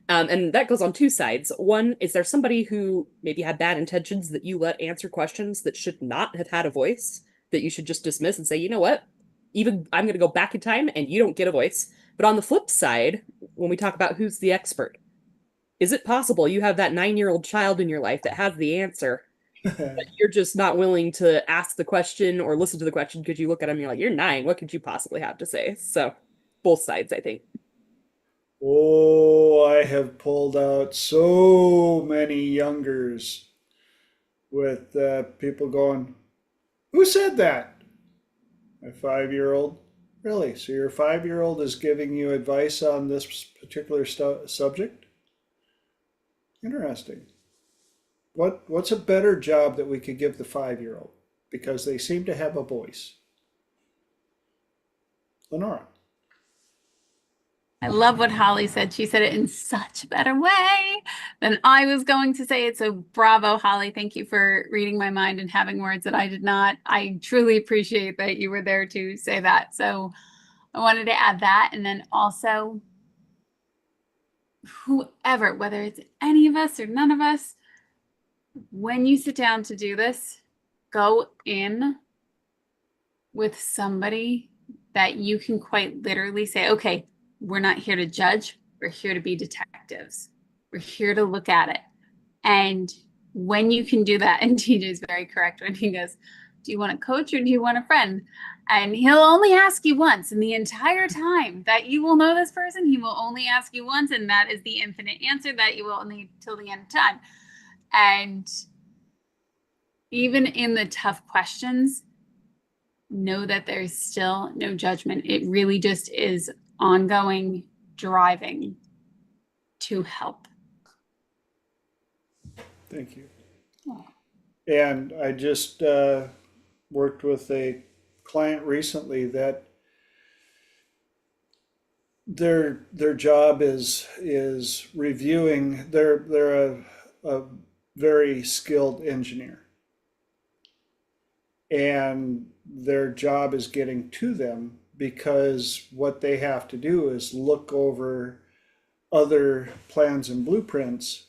And that goes on two sides. One, is there somebody who maybe had bad intentions that you let answer questions that should not have had a voice, that you should just dismiss and say, you know what? Even I'm going to go back in time and you don't get a voice. But on the flip side, when we talk about who's the expert, is it possible you have that 9-year-old child in your life that has the answer, but you're just not willing to ask the question or listen to the question because you look at them and you're like, you're 9, what could you possibly have to say? So both sides, I think. Oh, I have pulled out so many youngers with people going, who said that? My 5-year-old. Really? So your 5-year-old is giving you advice on this particular subject? Interesting. What's a better job that we could give the 5-year-old? Because they seem to have a voice. Lenora. I love what Holly said. She said it in such a better way than I was going to say it. So bravo, Holly. Thank you for reading my mind and having words that I did not. I truly appreciate that you were there to say that. So I wanted to add that. And then also, whoever, whether it's any of us or none of us, when you sit down to do this, go in with somebody that you can quite literally say, okay, we're not here to judge. We're here to be detectives. We're here to look at it. And when you can do that, and TJ is very correct when he goes, do you want a coach or do you want a friend? And he'll only ask you once. And the entire time that you will know this person, he will only ask you once. And that is the infinite answer that you will need till the end of time. And even in the tough questions, know that there's still no judgment. It really just is ongoing driving to help. Thank you. Oh. And I just worked with a client recently that their job is reviewing. They're a very skilled engineer, and their job is getting to them because what they have to do is look over other plans and blueprints,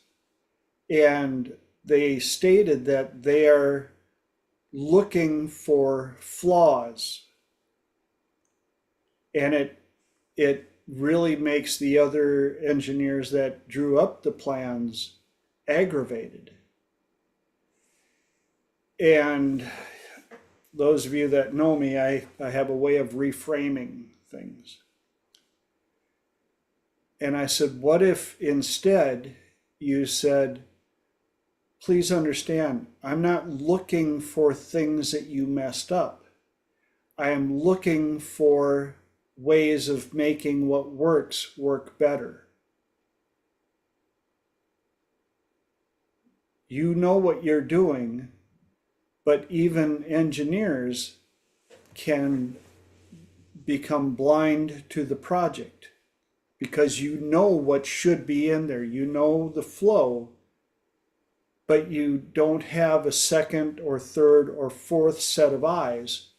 and they stated that they are looking for flaws, and it really makes the other engineers that drew up the plans aggravated. And those of you that know me, I have a way of reframing things. And I said, what if instead you said, please understand, I'm not looking for things that you messed up. I am looking for ways of making what works work better. You know what you're doing, but even engineers can become blind to the project because you know what should be in there. You know the flow, but you don't have a second or third or fourth set of eyes.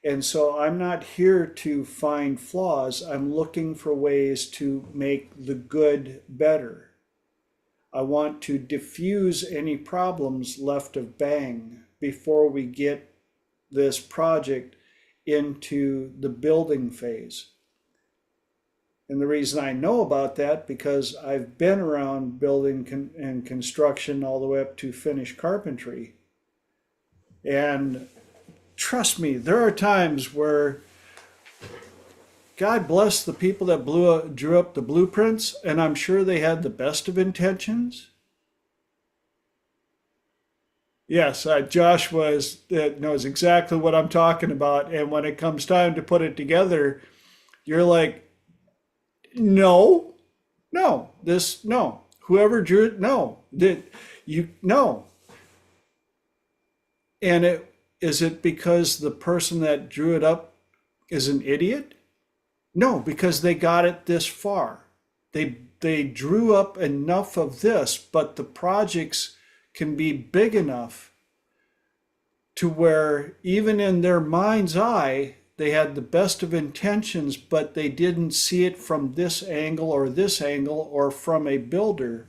And so I'm not here to find flaws. I'm looking for ways to make the good better. I want to diffuse any problems left of bang before we get this project into the building phase. And the reason I know about that, because I've been around building and construction all the way up to finished carpentry. And trust me, there are times where God bless the people that drew up the blueprints, and I'm sure they had the best of intentions. Yes, Josh knows exactly what I'm talking about. And when it comes time to put it together, you're like, no, no. Whoever drew it, no. No. And is it because the person that drew it up is an idiot? No, because they got it this far. They drew up enough of this, but the projects can be big enough to where even in their mind's eye, they had the best of intentions, but they didn't see it from this angle or from a builder,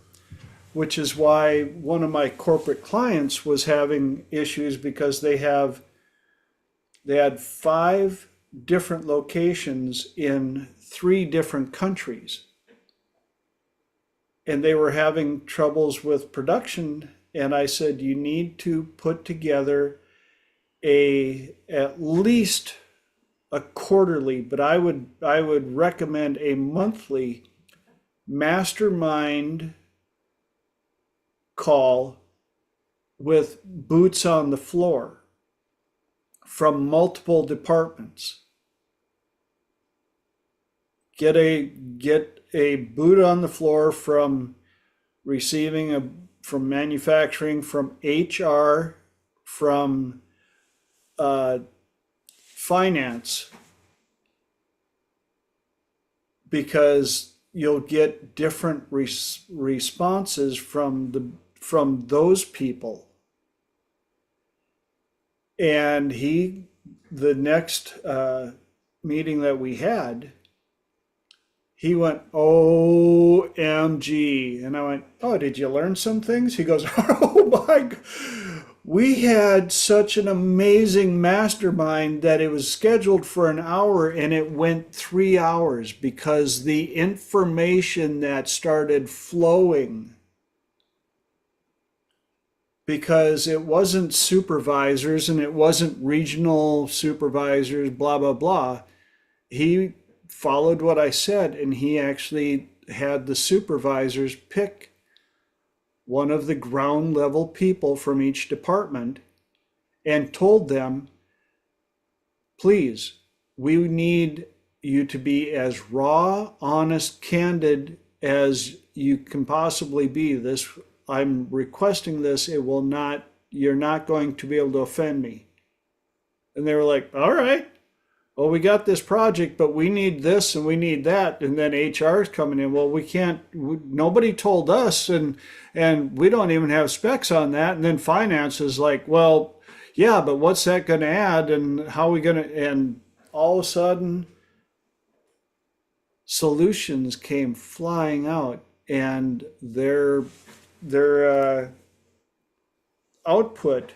which is why one of my corporate clients was having issues because they had 5 different locations in 3 different countries. And they were having troubles with production. And I said, you need to put together at least a quarterly, but I would recommend a monthly mastermind call with boots on the floor from multiple departments. Get a boot on the floor from from manufacturing, from HR, from finance, because you'll get different responses from those people. And the next meeting that we had, he went, OMG. And I went, oh, did you learn some things? He goes, oh my God. We had such an amazing mastermind that it was scheduled for an hour and it went 3 hours because the information that started flowing, because it wasn't supervisors and it wasn't regional supervisors, blah, blah, blah. He followed what I said, and he actually had the supervisors pick one of the ground level people from each department and told them, please, we need you to be as raw, honest, candid as you can possibly be. I'm requesting this. You're not going to be able to offend me. And they were like, all right, well, we got this project, but we need this and we need that. And then HR is coming in. Well, nobody told us, and we don't even have specs on that. And then finance is like, well, yeah, but what's that going to add? And how are we going to, and all of a sudden solutions came flying out, and their output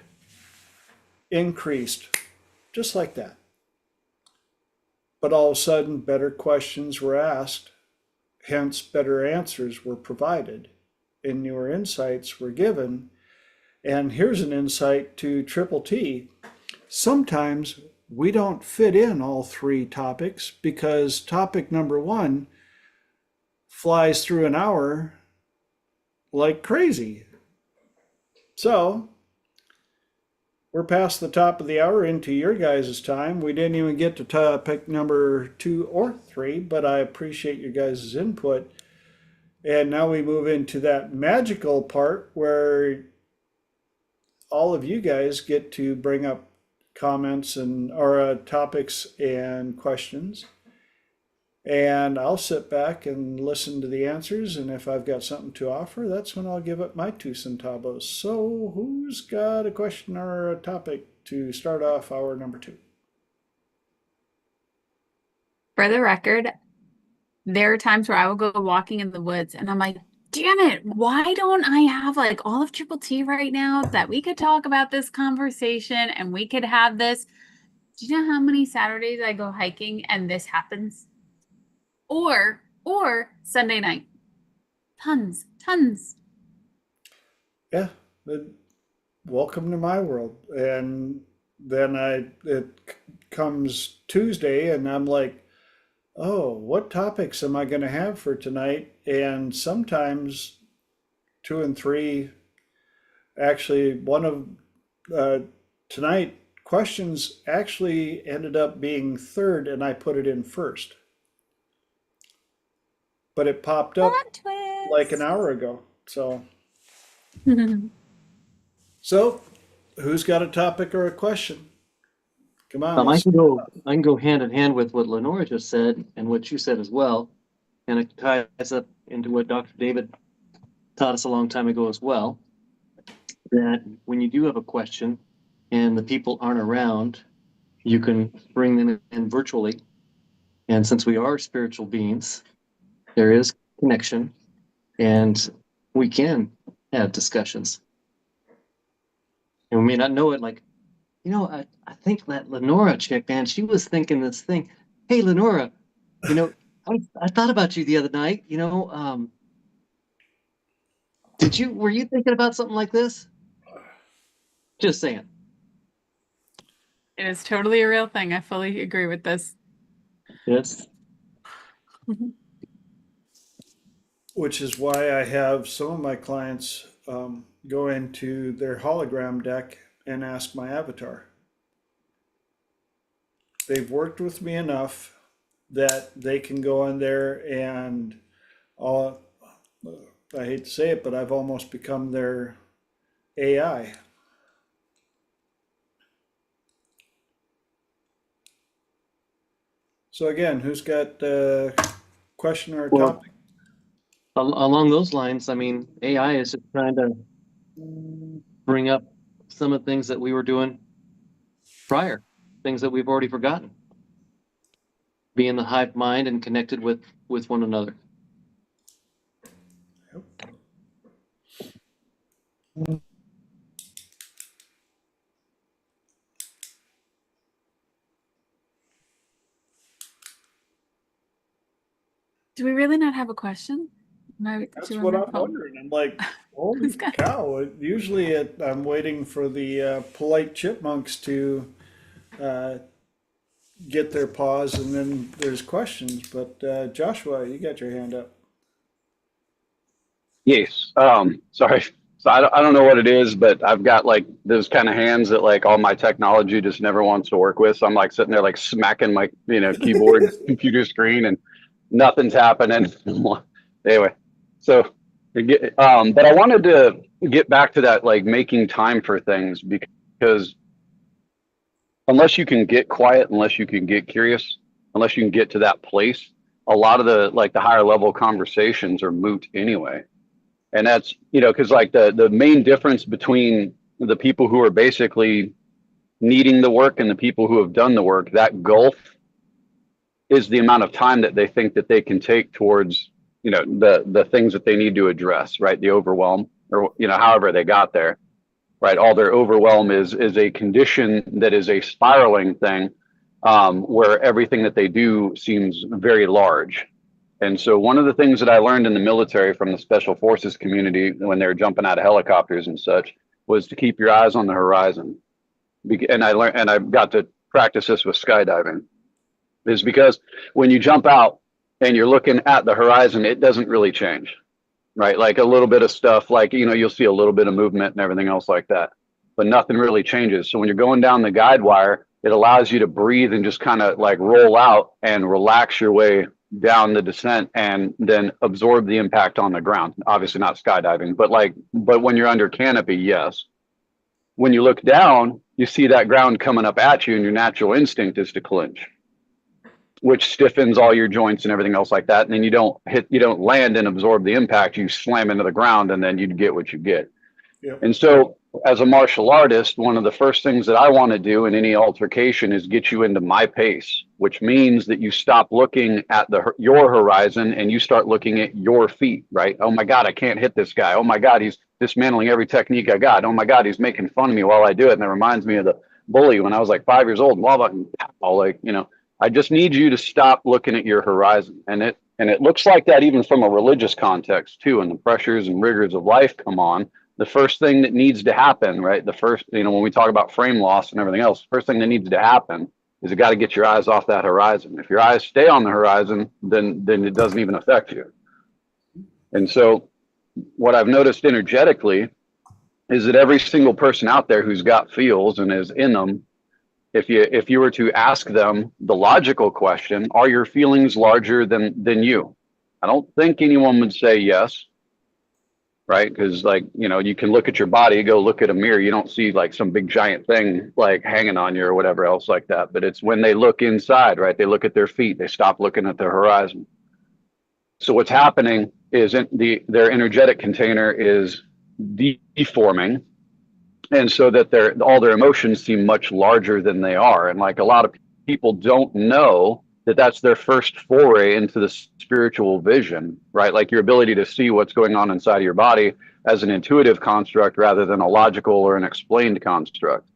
increased just like that. But all of a sudden, better questions were asked, hence better answers were provided, and newer insights were given. And here's an insight to Triple T. Sometimes we don't fit in all 3 topics because topic number 1 flies through an hour like crazy. So we're past the top of the hour into your guys' time. We didn't even get to topic number 2 or 3, but I appreciate your guys' input. And now we move into that magical part where all of you guys get to bring up comments or topics and questions. And I'll sit back and listen to the answers. And if I've got something to offer, that's when I'll give up my 2 centavos. So who's got a question or a topic to start off hour number 2? For the record, there are times where I will go walking in the woods and I'm like, damn it, why don't I have like all of Triple T right now that we could talk about this conversation and we could have this Do you know how many Saturdays I go hiking and this happens? Or Sunday night. Tons. Yeah, welcome to my world. And then it comes Tuesday, and I'm like, oh, what topics am I going to have for tonight? And sometimes 2 and 3, actually, one of tonight questions actually ended up being third, and I put it in first. But it popped up like an hour ago. So who's got a topic or a question? Come on. I can go hand in hand with what Lenora just said and what you said as well. And it ties up into what Dr. David taught us a long time ago as well. That when you do have a question and the people aren't around, you can bring them in virtually. And since we are spiritual beings, there is connection and we can have discussions. And we may not know it, like, I think that Lenora chick, man, she was thinking this thing. Hey, Lenora, I thought about you the other night, were you thinking about something like this? Just saying. It is totally a real thing. I fully agree with this. Yes. Which is why I have some of my clients go into their hologram deck and ask my avatar. They've worked with me enough that they can go in there and I hate to say it, but I've almost become their AI. So again, who's got a question or a topic? Along those lines, I mean, AI is just trying to bring up some of the things that we were doing prior, things that we've already forgotten. Be in the hive mind and connected with one another. Do we really not have a question? That's what I'm wondering. I'm like, holy cow. Usually I'm waiting for the polite chipmunks to get their pause and then there's questions. But Joshua, you got your hand up. Yes. Sorry. So I don't know what it is, but I've got like those kind of hands that like all my technology just never wants to work with. So I'm like sitting there like smacking my keyboard computer screen and nothing's happening. Anyway, so but I wanted to get back to that like making time for things, because unless you can get quiet, unless you can get curious, unless you can get to that place, a lot of the higher level conversations are moot anyway. And that's, because like the main difference between the people who are basically needing the work and the people who have done the work, that gulf is the amount of time that they think that they can take towards, the things that they need to address, right? The overwhelm, or, however they got there, right? All their overwhelm is a condition that is a spiraling thing, where everything that they do seems very large. And so one of the things that I learned in the military from the special forces community when they were jumping out of helicopters and such was to keep your eyes on the horizon. And I got to practice this with skydiving, is because when you jump out and you're looking at the horizon, it doesn't really change, right? Like a little bit of stuff, like, you'll see a little bit of movement and everything else like that, but nothing really changes. So when you're going down the guide wire, it allows you to breathe and just kind of like roll out and relax your way down the descent and then absorb the impact on the ground. Obviously not skydiving, but when you're under canopy, yes. When you look down, you see that ground coming up at you and your natural instinct is to clinch, which stiffens all your joints and everything else like that. And then you don't land and absorb the impact, you slam into the ground and then you get what you get. Yep. And so as a martial artist, one of the first things that I want to do in any altercation is get you into my pace, which means that you stop looking at your horizon and you start looking at your feet, right? Oh my God, I can't hit this guy. Oh my God, he's dismantling every technique I got. Oh my God, he's making fun of me while I do it. And it reminds me of bully when I was like 5 years old, blah, blah, and pow, like, I just need you to stop looking at your horizon. And it looks like that even from a religious context too, and the pressures and rigors of life come on. The first thing that needs to happen, right? The first, when we talk about frame loss and everything else, the first thing that needs to happen is you got to get your eyes off that horizon. If your eyes stay on the horizon, then it doesn't even affect you. And so what I've noticed energetically is that every single person out there who's got feels and is in them, if you were to ask them the logical question, are your feelings larger than you? I don't think anyone would say yes, right? Because you can look at your body, go look at a mirror, you don't see like some big giant thing like hanging on you or whatever else like that. But it's when they look inside, right? They look at their feet, they stop looking at the horizon. So what's happening is their energetic container is deforming, and so that all their emotions seem much larger than they are. And like a lot of people don't know that that's their first foray into the spiritual vision, right? Like your ability to see what's going on inside of your body as an intuitive construct rather than a logical or an explained construct.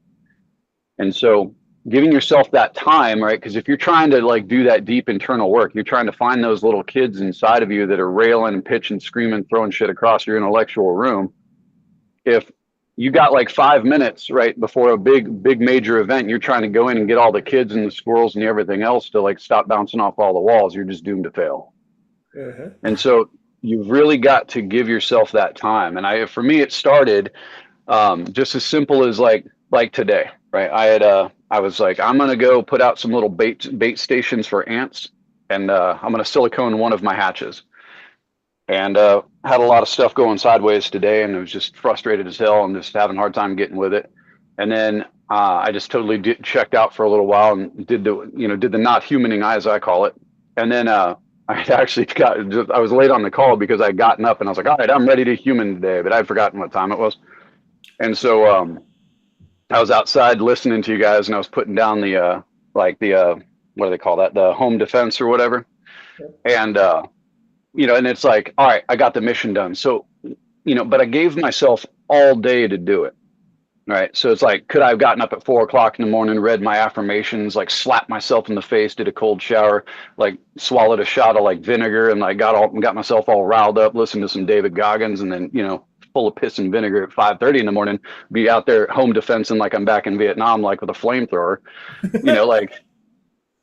And so giving yourself that time, right? Because if you're trying to like do that deep internal work, you're trying to find those little kids inside of you that are railing and pitching, screaming, throwing shit across your intellectual room. If you got like 5 minutes right before a big major event, you're trying to go in and get all the kids and the squirrels and everything else to like stop bouncing off all the walls, you're just doomed to fail. Uh-huh. And so you've really got to give yourself that time. And for me, it started just as simple as like today, right? I was like, I'm gonna go put out some little bait stations for ants, and I'm gonna silicone one of my hatches. And had a lot of stuff going sideways today, and I was just frustrated as hell and just having a hard time getting with it. And then I just totally checked out for a little while and did the not humaning eye, as I call it. And then I actually I was late on the call because I'd gotten up and I was like, all right, I'm ready to human today, but I'd forgotten what time it was. And so I was outside listening to you guys, and I was putting down the what do they call that? The home defense or whatever. And and it's like, all right, I got the mission done. So, but I gave myself all day to do it. Right. So it's like, could I have gotten up at 4 o'clock in the morning, read my affirmations, like slapped myself in the face, did a cold shower, like swallowed a shot of like vinegar, and like got myself all riled up, listened to some David Goggins, and then, full of piss and vinegar at 5:30 in the morning, be out there home defensing like I'm back in Vietnam, like with a flamethrower, like,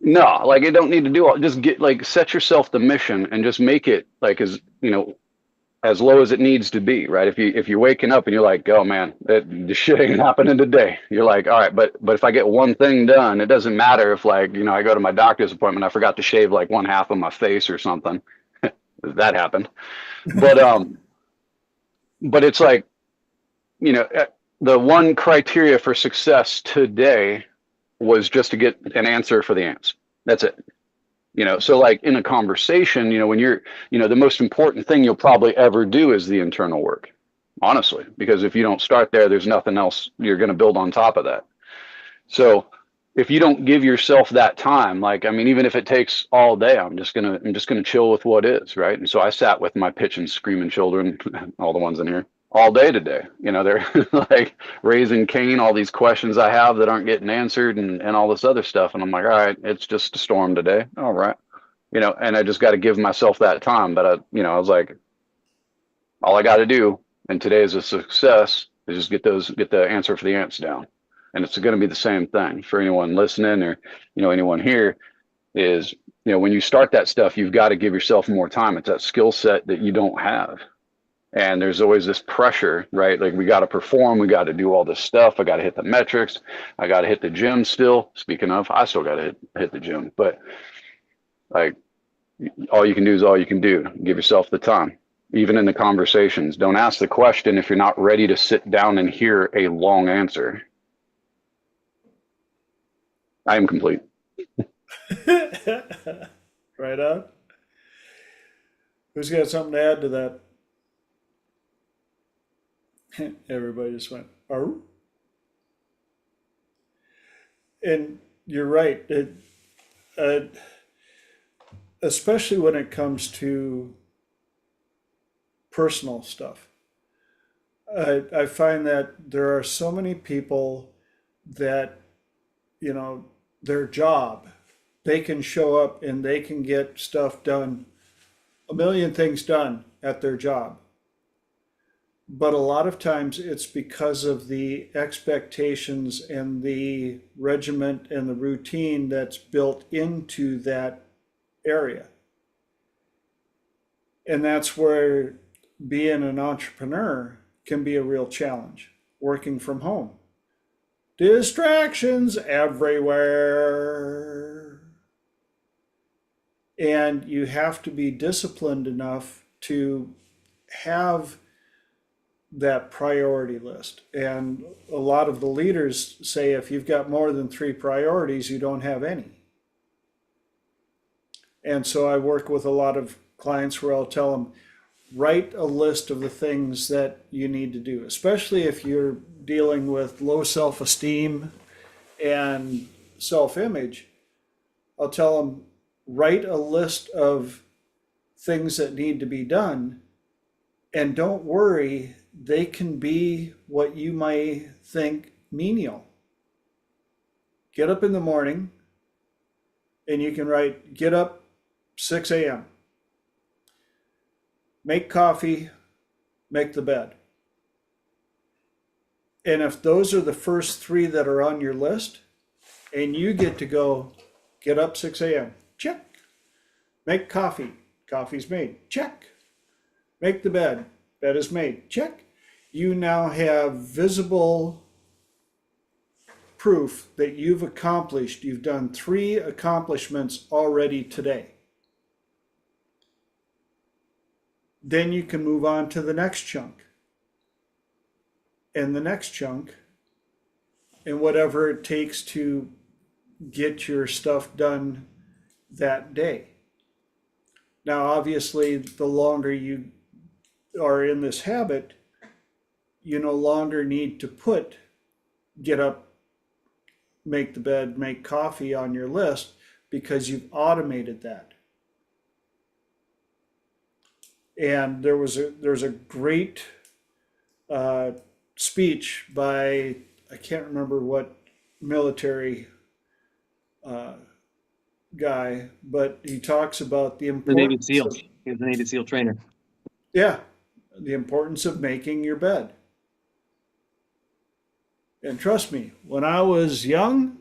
no, like it don't need to do all, just set yourself the mission and just make it like as low as it needs to be, right? If you're waking up and you're like, oh man, this shit ain't happening today. You're like, all right, but if I get one thing done, it doesn't matter if I go to my doctor's appointment, I forgot to shave like one half of my face or something. That happened. But it's like, the one criteria for success today was just to get an answer for the ants. That's it. So like in a conversation, when you're, the most important thing you'll probably ever do is the internal work, honestly, because if you don't start there, there's nothing else you're going to build on top of that. So if you don't give yourself that time, even if it takes all day, I'm just going to chill with what is, right? And so I sat with my pitching, screaming children, all the ones in here, all day today. They're like raising Cain, all these questions I have that aren't getting answered and all this other stuff. And I'm like, all right, it's just a storm today. All right. And I just got to give myself that time. But I was like, all I got to do, and today is a success, is just get the answer for the ants down. And it's going to be the same thing for anyone listening or, anyone here is, when you start that stuff, you've got to give yourself more time. It's that skill set that you don't have. And there's always this pressure, right? Like we got to perform, we got to do all this stuff. I got to hit the metrics. I got to hit the gym still. Speaking of, I still got to hit the gym, but like all you can do is all you can do. Give yourself the time, even in the conversations. Don't ask the question if you're not ready to sit down and hear a long answer. I am complete. Right on. Who's got something to add to that? Everybody just went, oh. And you're right. Especially when it comes to personal stuff. I find that there are so many people that you know, their job. They can show up and they can get stuff done, a million things done at their job. But a lot of times it's because of the expectations and the regiment and the routine that's built into that area. And that's where being an entrepreneur can be a real challenge, working from home. Distractions everywhere. And you have to be disciplined enough to have that priority list. And a lot of the leaders say if you've got more than 3 priorities, you don't have any. And so I work with a lot of clients where I'll tell them, write a list of the things that you need to do, especially if you're dealing with low self-esteem and self-image. I'll tell them, write a list of things that need to be done, and don't worry, they can be what you might think menial. Get up in the morning and you can write, get up 6 a.m. Make coffee, make the bed. And if those are the first 3 that are on your list, and you get to go, get up 6 a.m., check. Make coffee, coffee's made, check. Make the bed, bed is made, check. You now have visible proof that you've accomplished. You've done 3 accomplishments already today. Then you can move on to the next chunk. And the next chunk, and whatever it takes to get your stuff done that day. Now, obviously, the longer you are in this habit, you no longer need to put get up, make the bed, make coffee on your list because you've automated that. And there's a great speech by, I can't remember what military guy, but he talks about the The Navy importance SEAL. of, He was a Navy SEAL trainer. yeah, the importance of making your bed. And trust me, when I was young,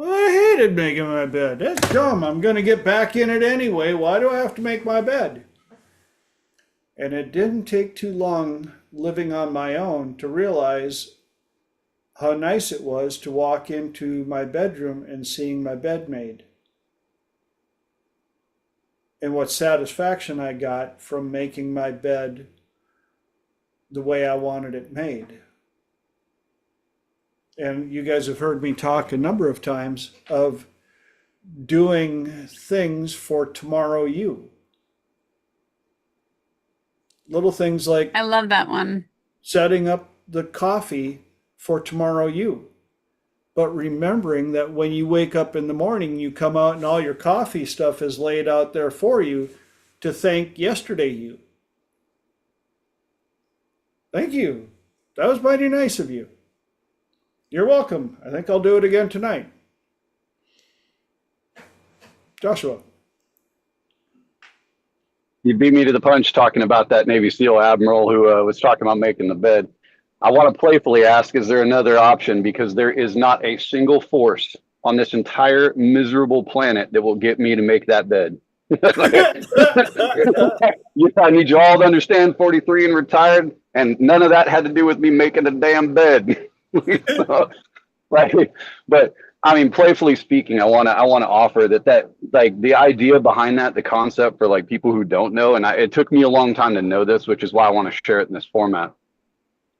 I hated making my bed. That's dumb. I'm going to get back in it anyway. Why do I have to make my bed? And it didn't take too long living on my own to realize how nice it was to walk into my bedroom and seeing my bed made. And what satisfaction I got from making my bed the way I wanted it made. And you guys have heard me talk a number of times of doing things for tomorrow you. Little things like I love that one. setting up the coffee for tomorrow you. But remembering that when you wake up in the morning, you come out and all your coffee stuff is laid out there for you to thank yesterday you. Thank you. That was mighty nice of you. You're welcome. I think I'll do it again tonight. Joshua. You beat me to the punch talking about that Navy SEAL admiral who was talking about making the bed. I want to playfully ask, is there another option? Because there is not a single force on this entire miserable planet that will get me to make that bed. I need you all to understand 43 and retired, and none of that had to do with me making a damn bed. So, right? But I mean, playfully speaking, I want to offer that like the idea behind that, the concept for like people who don't know, and it took me a long time to know this, which is why I want to share it in this format,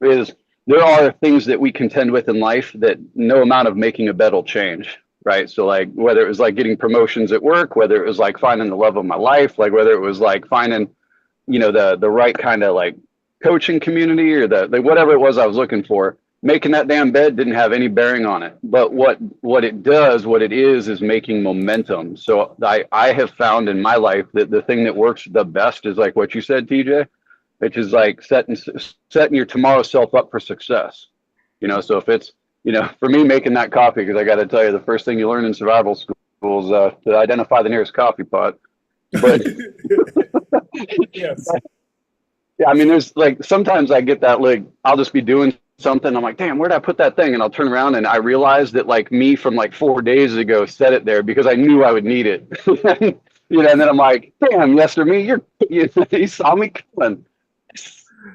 is there are things that we contend with in life that no amount of making a bed will change, right? So like whether it was like getting promotions at work, whether it was like finding the love of my life, like whether it was like finding, the right kind of like coaching community or the whatever it was I was looking for. Making that damn bed didn't have any bearing on it. But what it is making momentum. So I have found in my life that the thing that works the best is like what you said, TJ, which is like setting your tomorrow self up for success. So if it's, for me making that coffee, because I got to tell you, the first thing you learn in survival school is to identify the nearest coffee pot. But Yes. yeah, I mean, there's like sometimes I get that, like I'll just be doing something. I'm like, damn, where'd I put that thing? And I'll turn around and I realize that like me from like 4 days ago set it there because I knew I would need it. And then I'm like, damn, yes, for me, you saw me coming.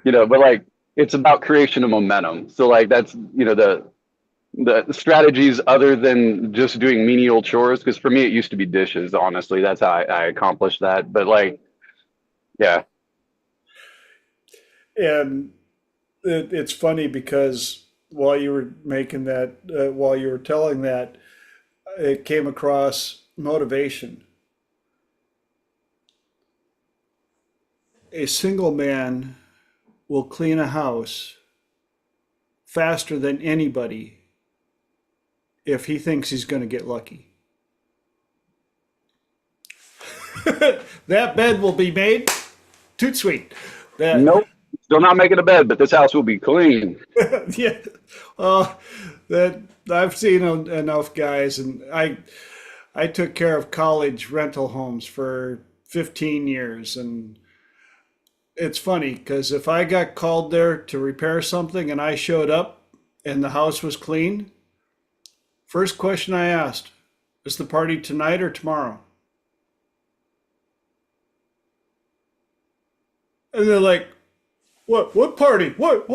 But like it's about creation of momentum. So like that's the strategies other than just doing menial chores, because for me it used to be dishes. Honestly, that's how I accomplished that. But like, yeah, And it's funny because while you were making that, while you were telling that, it came across motivation. A single man will clean a house faster than anybody if he thinks he's going to get lucky. That bed will be made. Toot sweet. That nope, still not making a bed, but this house will be clean. yeah. That I've seen enough guys, and I took care of college rental homes for 15 years, and it's funny because if I got called there to repair something and I showed up and the house was clean, first question I asked, is the party tonight or tomorrow? And they're like, what party? What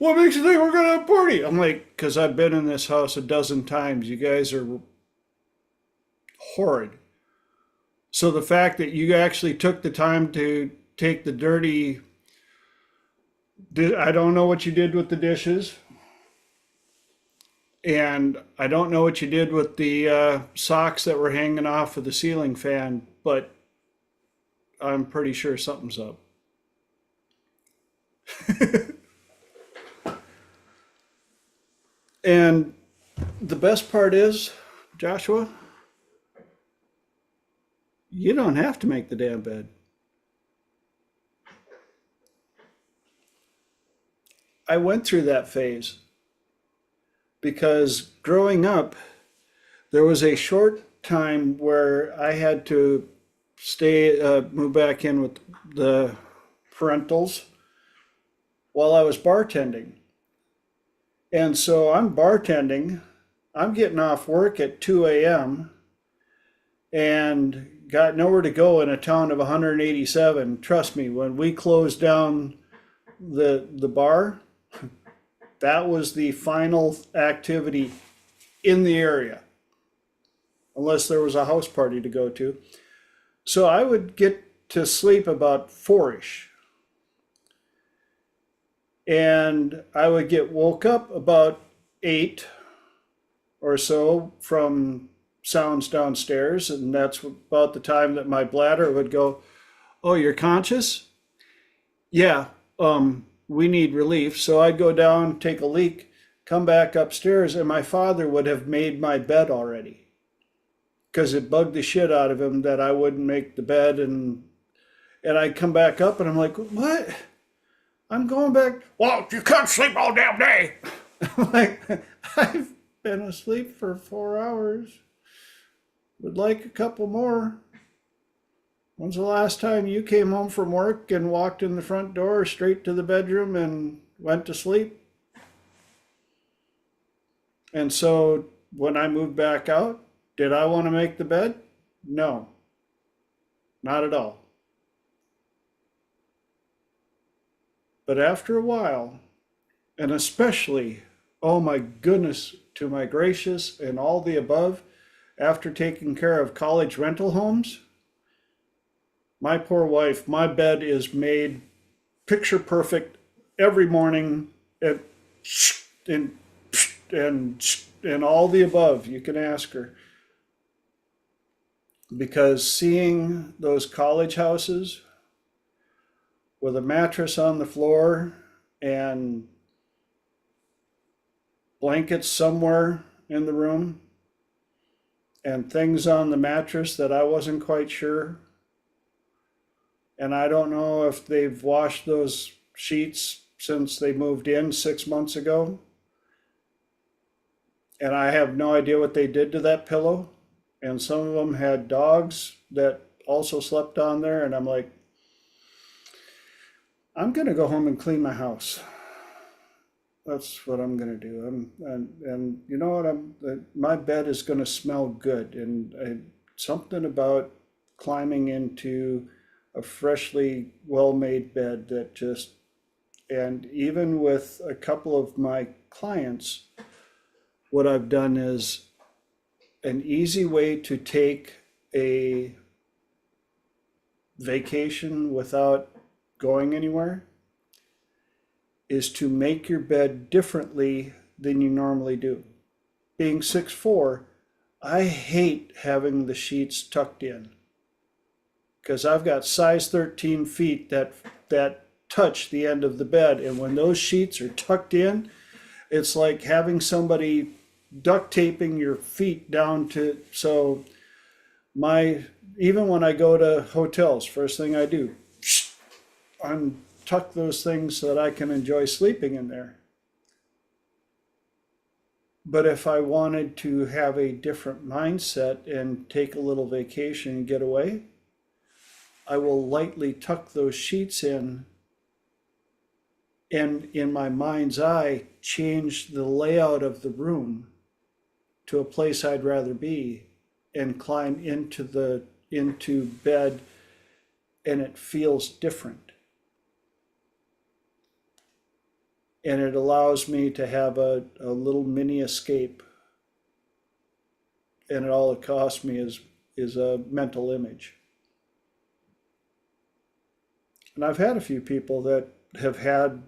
makes you think we're gonna have a party? I'm like, because I've been in this house a dozen times. You guys are horrid. So the fact that you actually took the time to take the dirty, I don't know what you did with the dishes, and I don't know what you did with the socks that were hanging off of the ceiling fan, but I'm pretty sure something's up. And the best part is, Joshua, you don't have to make the damn bed. I went through that phase because growing up, there was a short time where I had to move back in with the parentals while I was bartending. And so I'm bartending, I'm getting off work at 2 a.m. and got nowhere to go in a town of 187. Trust me, when we closed down the bar, that was the final activity in the area, unless there was a house party to go to. So I would get to sleep about 4ish. And I would get woke up about 8 or so from sounds downstairs. And that's about the time that my bladder would go, oh, you're conscious? Yeah, we need relief. So I'd go down, take a leak, come back upstairs, and my father would have made my bed already because it bugged the shit out of him that I wouldn't make the bed. And I'd come back up and I'm like, what? I'm going back. Well, you can't sleep all damn day. I'm like, I've been asleep for 4 hours. Would like a couple more. When's the last time you came home from work and walked in the front door straight to the bedroom and went to sleep? And so when I moved back out, did I want to make the bed? No, not at all. But after a while, and especially, oh my goodness, to my gracious and all the above, after taking care of college rental homes, my poor wife, my bed is made picture perfect every morning, and and all the above you can ask her. Because seeing those college houses with a mattress on the floor and blankets somewhere in the room and things on the mattress that I wasn't quite sure. And I don't know if they've washed those sheets since they moved in 6 months ago. and I have no idea what they did to that pillow. And some of them had dogs that also slept on there. And I'm like, I'm going to go home and clean my house. That's what I'm going to do. And you know what? My bed is going to smell good. And something about climbing into a freshly well-made bed that just, and even with a couple of my clients, what I've done is an easy way to take a vacation without going anywhere is to make your bed differently than you normally do. Being 6'4", I hate having the sheets tucked in because I've got size 13 feet that touch the end of the bed, and when those sheets are tucked in, it's like having somebody duct taping your feet down to, so even when I go to hotels, first thing I do, untuck those things so that I can enjoy sleeping in there. But if I wanted to have a different mindset and take a little vacation and get away, I will lightly tuck those sheets in, and in my mind's eye, change the layout of the room to a place I'd rather be and climb into bed, and it feels different. And it allows me to have a little mini escape. And all it costs me is a mental image. And I've had a few people that have had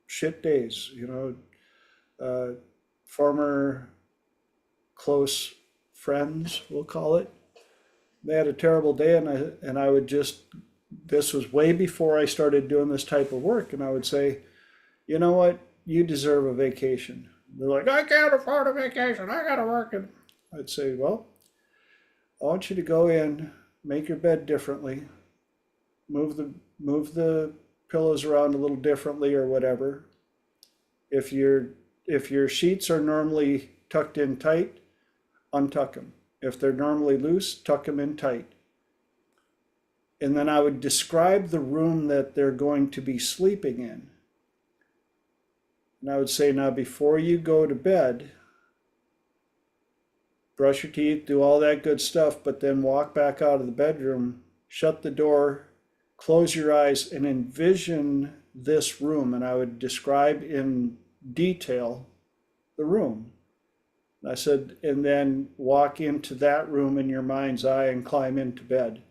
shit days, former close friends, we'll call it. They had a terrible day, and I would just, this was way before I started doing this type of work, and I would say, you know what, you deserve a vacation. They're like, I can't afford a vacation, I gotta work. And I'd say, well, I want you to go in, make your bed differently, move the pillows around a little differently or whatever. If your sheets are normally tucked in tight, untuck them. If they're normally loose, tuck them in tight. And then I would describe the room that they're going to be sleeping in. And I would say, now before you go to bed, brush your teeth, do all that good stuff, but then walk back out of the bedroom, shut the door, close your eyes, and envision this room. And I would describe in detail the room. I said, and then walk into that room in your mind's eye and climb into bed.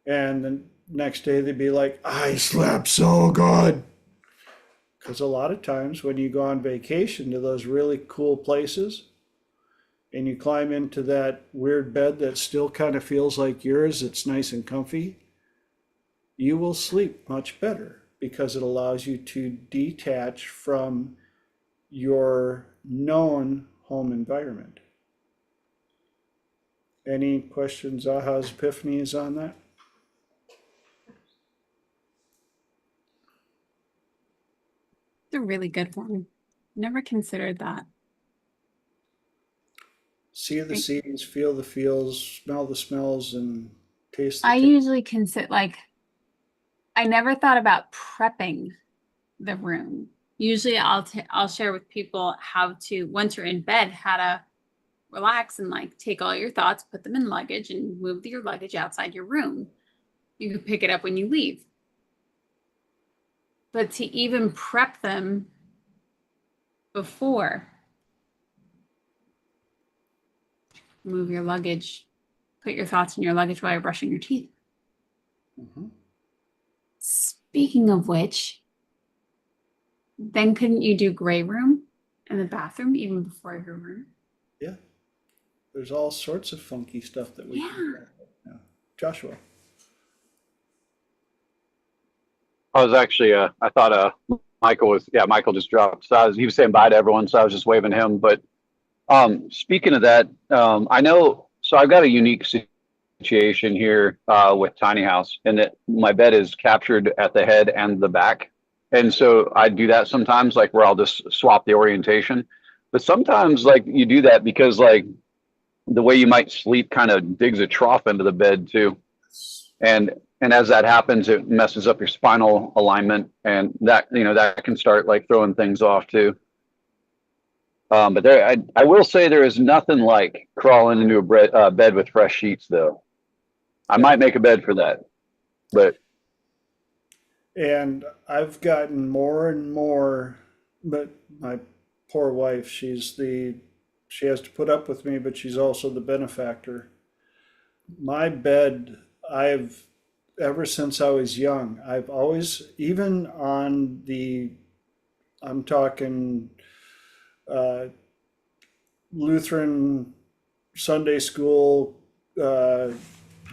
And the next day they'd be like, I slept so good. Because a lot of times when you go on vacation to those really cool places and you climb into that weird bed that still kind of feels like yours, it's nice and comfy, you will sleep much better because it allows you to detach from your known home environment. Any questions, ahas, epiphanies on that? It's a really good one. Never considered that. See the sees, feel the feels, smell the smells, and taste the I taste. usually consider, I never thought about prepping the room. Usually I'll share with people how to, once you're in bed, how to relax and take all your thoughts, put them in luggage, and move your luggage outside your room. You can pick it up when you leave. But to even prep them before, move your luggage, put your thoughts in your luggage while you're brushing your teeth. Mhm. Speaking of which, then couldn't you do gray room in the bathroom even before your room? Yeah, there's all sorts of funky stuff that we can do. Yeah. Joshua. I was actually, I thought Michael just dropped. So he was saying bye to everyone, so I was just waving to him. But speaking of that, I know, so I've got a unique situation here with tiny house, in that my bed is captured at the head and the back. And so I do that sometimes, where I'll just swap the orientation. But sometimes like you do that because like the way you might sleep kind of digs a trough into the bed too. And as that happens, it messes up your spinal alignment, and that that can start like throwing things off too. But I will say there is nothing like crawling into a bed with fresh sheets, though. I might make a bed for that, but And I've gotten more and more, but my poor wife, she has to put up with me, but she's also the benefactor. My bed, ever since I was young, I've always, even on I'm talking uh, Lutheran Sunday school uh,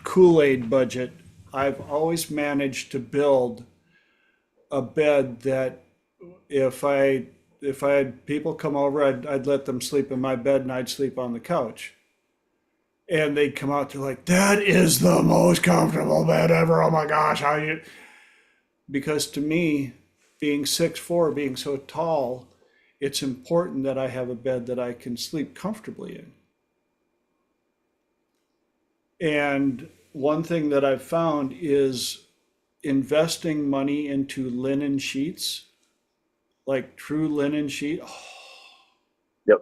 Kool-Aid budget, I've always managed to build a bed that if I had people come over, I'd let them sleep in my bed and I'd sleep on the couch. And they'd come out to like, that is the most comfortable bed ever. Oh my gosh, how you? Because to me, being 6'4", being so tall, it's important that I have a bed that I can sleep comfortably in. And one thing that I've found is investing money into linen sheets, like true linen sheet. Oh, yep.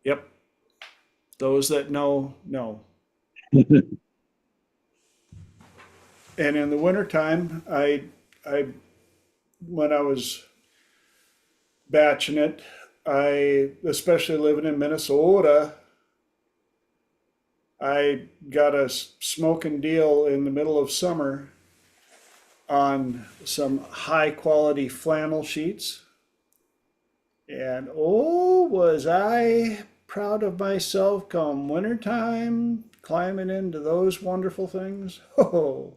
yep. Those that know, know. And in the wintertime, I when I was batching it, especially living in Minnesota, I got a smoking deal in the middle of summer on some high quality flannel sheets. And oh, was I proud of myself come wintertime, climbing into those wonderful things. Oh,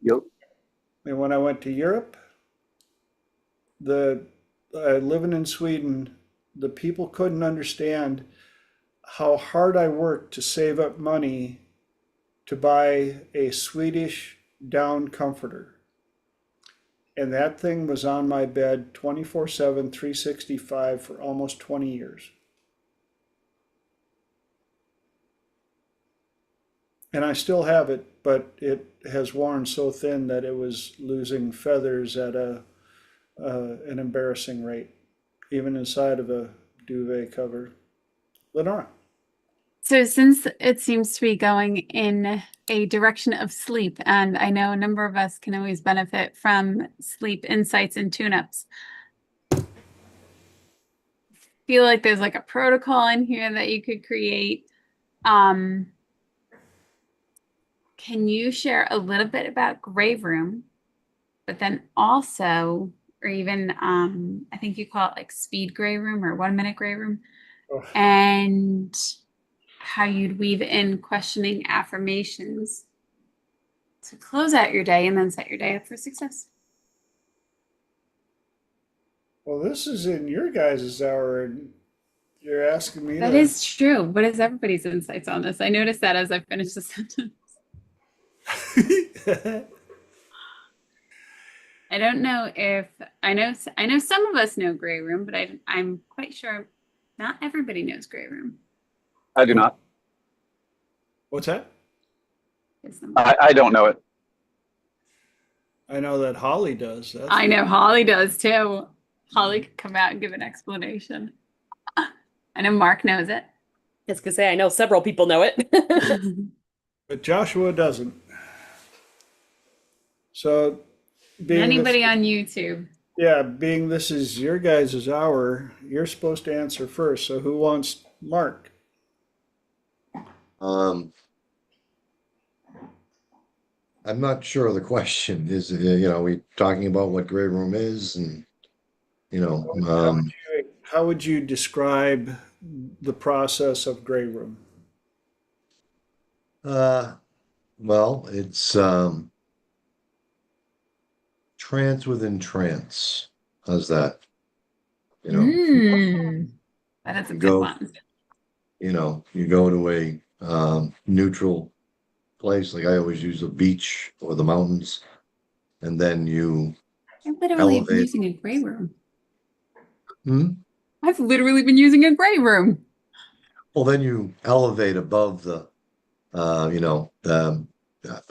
Yep. and when I went to Europe, living in Sweden, the people couldn't understand how hard I worked to save up money to buy a Swedish down comforter. And that thing was on my bed 24/7, 365 for almost 20 years. And I still have it, but it has worn so thin that it was losing feathers at an embarrassing rate, even inside of a duvet cover. Lenora. So since it seems to be going in a direction of sleep, and I know a number of us can always benefit from sleep insights and tune-ups, feel like there's like a protocol in here that you could create. Can you share a little bit about Gray Room, but then also, or even I think you call it like speed Gray Room or 1 minute Gray Room, Oh, and how you'd weave in questioning affirmations to close out your day and then set your day up for success. well, this is in your guys' hour, and you're asking me That to. is true. What is everybody's insights on this? I noticed that as I finished the sentence. I don't know if I know some of us know Gray Room, but I'm quite sure not everybody knows Gray Room. I do not. What's that? I don't know it. I know that Holly does. That's I know Holly does too. Holly could come out and give an explanation. I know Mark knows it. I was gonna say I know several people know it. But Joshua doesn't. So, being Anybody on YouTube? being this is your guys' hour, you're supposed to answer first. So, who wants Mark? I'm not sure of the question. Is we talking about what gray room is, and How would you describe the process of Gray Room? well, it's trance within trance. How's that? That is a You good go, one. you go to a neutral place. Like I always use the beach or the mountains, and then you I've literally been elevate. using a gray room. Hmm? I've literally been using a gray room. Well, then you elevate above the, you know,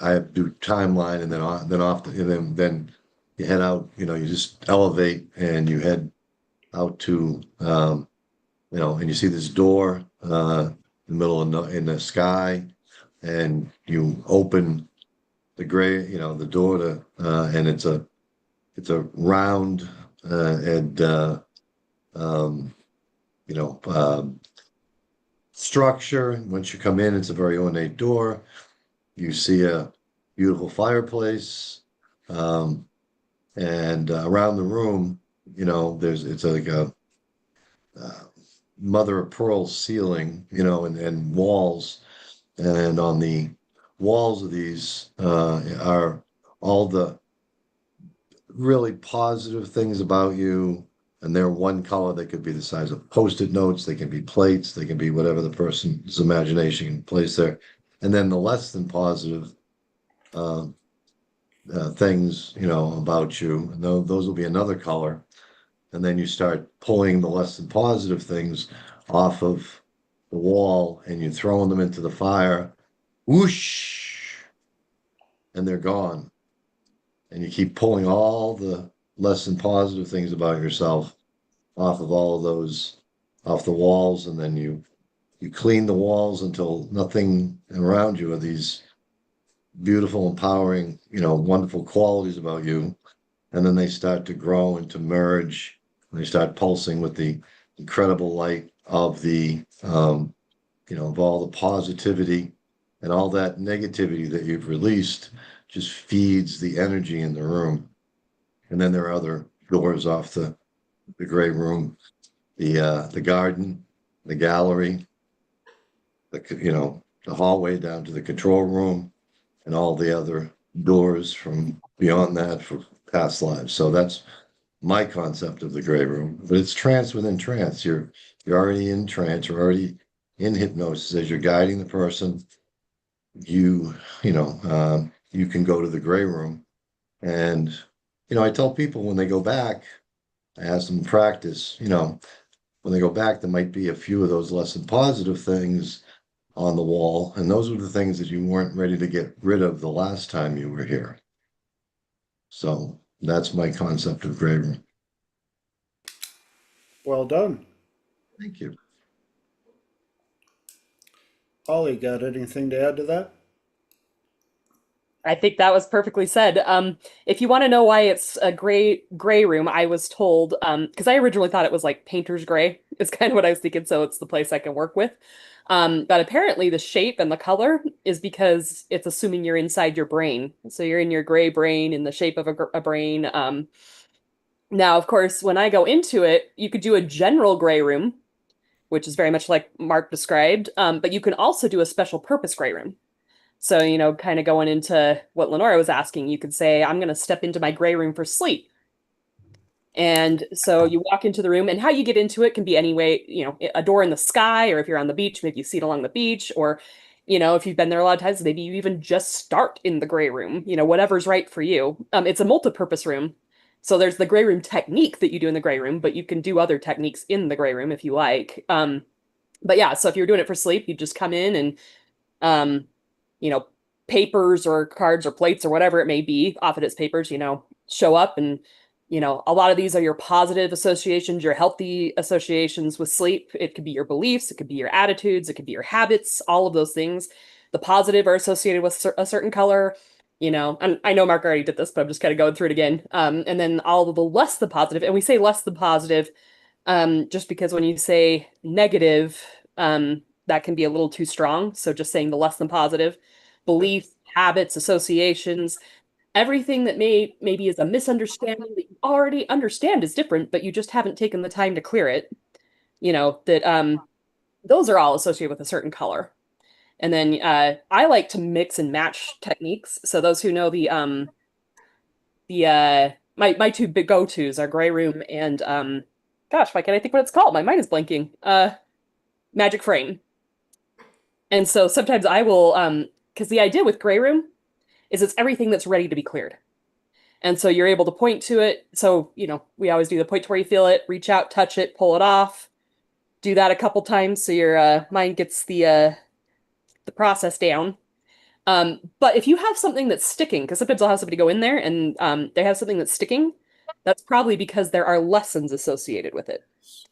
I do timeline and then off, and then you head out. You know, you just elevate and you head out to, you know, and you see this door in the middle of in the sky, and you open the gray, you know, the door to, and it's a round and um, you know, structure. Once you come in, it's a very ornate door. You see a beautiful fireplace, um, and around the room, you know, it's like a uh, mother of pearl ceiling, you know, and walls, and on the walls of these are all the really positive things about you, and they're one color. They could be the size of post-it notes, they can be plates, they can be whatever the person's imagination can place there. And then the less than positive uh, things, you know, about you, and those will be another color. And then you start pulling the less than positive things off of the wall, and you're throwing them into the fire. Whoosh, and they're gone. And you keep pulling all the less than positive things about yourself off of all of those, off the walls, and then you clean the walls until nothing around you are these beautiful, empowering, you know, wonderful qualities about you. And then they start to grow and to merge, and they start pulsing with the incredible light of the you know, of all the positivity, and all that negativity that you've released just feeds the energy in the room. And then there are other doors off the gray room, the garden, the gallery, you know, the hallway down to the control room, and all the other doors from beyond that for past lives. So that's my concept of the gray room. But it's trance within trance. You're already in trance. You're already in hypnosis as you're guiding the person. You know, you can go to the gray room, and you know, I tell people when they go back, I ask them to practice. You know, when they go back, there might be a few of those less than positive things on the wall, and those were the things that you weren't ready to get rid of the last time you were here. So that's my concept of gray room. Well done. Thank you. Ollie, got anything to add to that? I think that was perfectly said. If you want to know why it's a gray room, I was told, because I originally thought it was like painter's gray. It's kind of what I was thinking, so it's the place I can work with. But apparently the shape and the color is because it's assuming you're inside your brain. So you're in your gray brain in the shape of a brain. Now, of course, when I go into it, you could do a general gray room, which is very much like Mark described, but you can also do a special purpose gray room. So, you know, kind of going into what Lenora was asking, you could say, I'm going to step into my gray room for sleep. And so you walk into the room, and how you get into it can be any way, you know, a door in the sky, or if you're on the beach, maybe you see it along the beach, or, you know, if you've been there a lot of times, maybe you even just start in the gray room, you know, whatever's right for you. It's a multi-purpose room. So there's the gray room technique that you do in the gray room, but you can do other techniques in the gray room if you like. But yeah, so if you're doing it for sleep, you just come in and you know, papers or cards or plates or whatever it may be, often it's papers, you know, show up, and, you know, a lot of these are your positive associations, your healthy associations with sleep. It could be your beliefs, it could be your attitudes, it could be your habits, all of those things. The positive are associated with a certain color, you know, and I know Mark already did this, but I'm just kind of going through it again. And then all of the less than positive, and we say less than positive, just because when you say negative, that can be a little too strong. So just saying the less than positive, beliefs, habits, associations, everything that maybe is a misunderstanding that you already understand is different, but you just haven't taken the time to clear it. You know, that those are all associated with a certain color. And then I like to mix and match techniques. So those who know my two big go-tos are gray room and gosh, why can't I think what it's called? My mind is blanking. Magic frame. And so sometimes I will because the idea with gray room is it's everything that's ready to be cleared. And so you're able to point to it. So, we always do the point to where you feel it, reach out, touch it, pull it off. Do that a couple times so your mind gets the process down. But if you have something that's sticking, because sometimes I'll have somebody go in there and they have something that's sticking, that's probably because there are lessons associated with it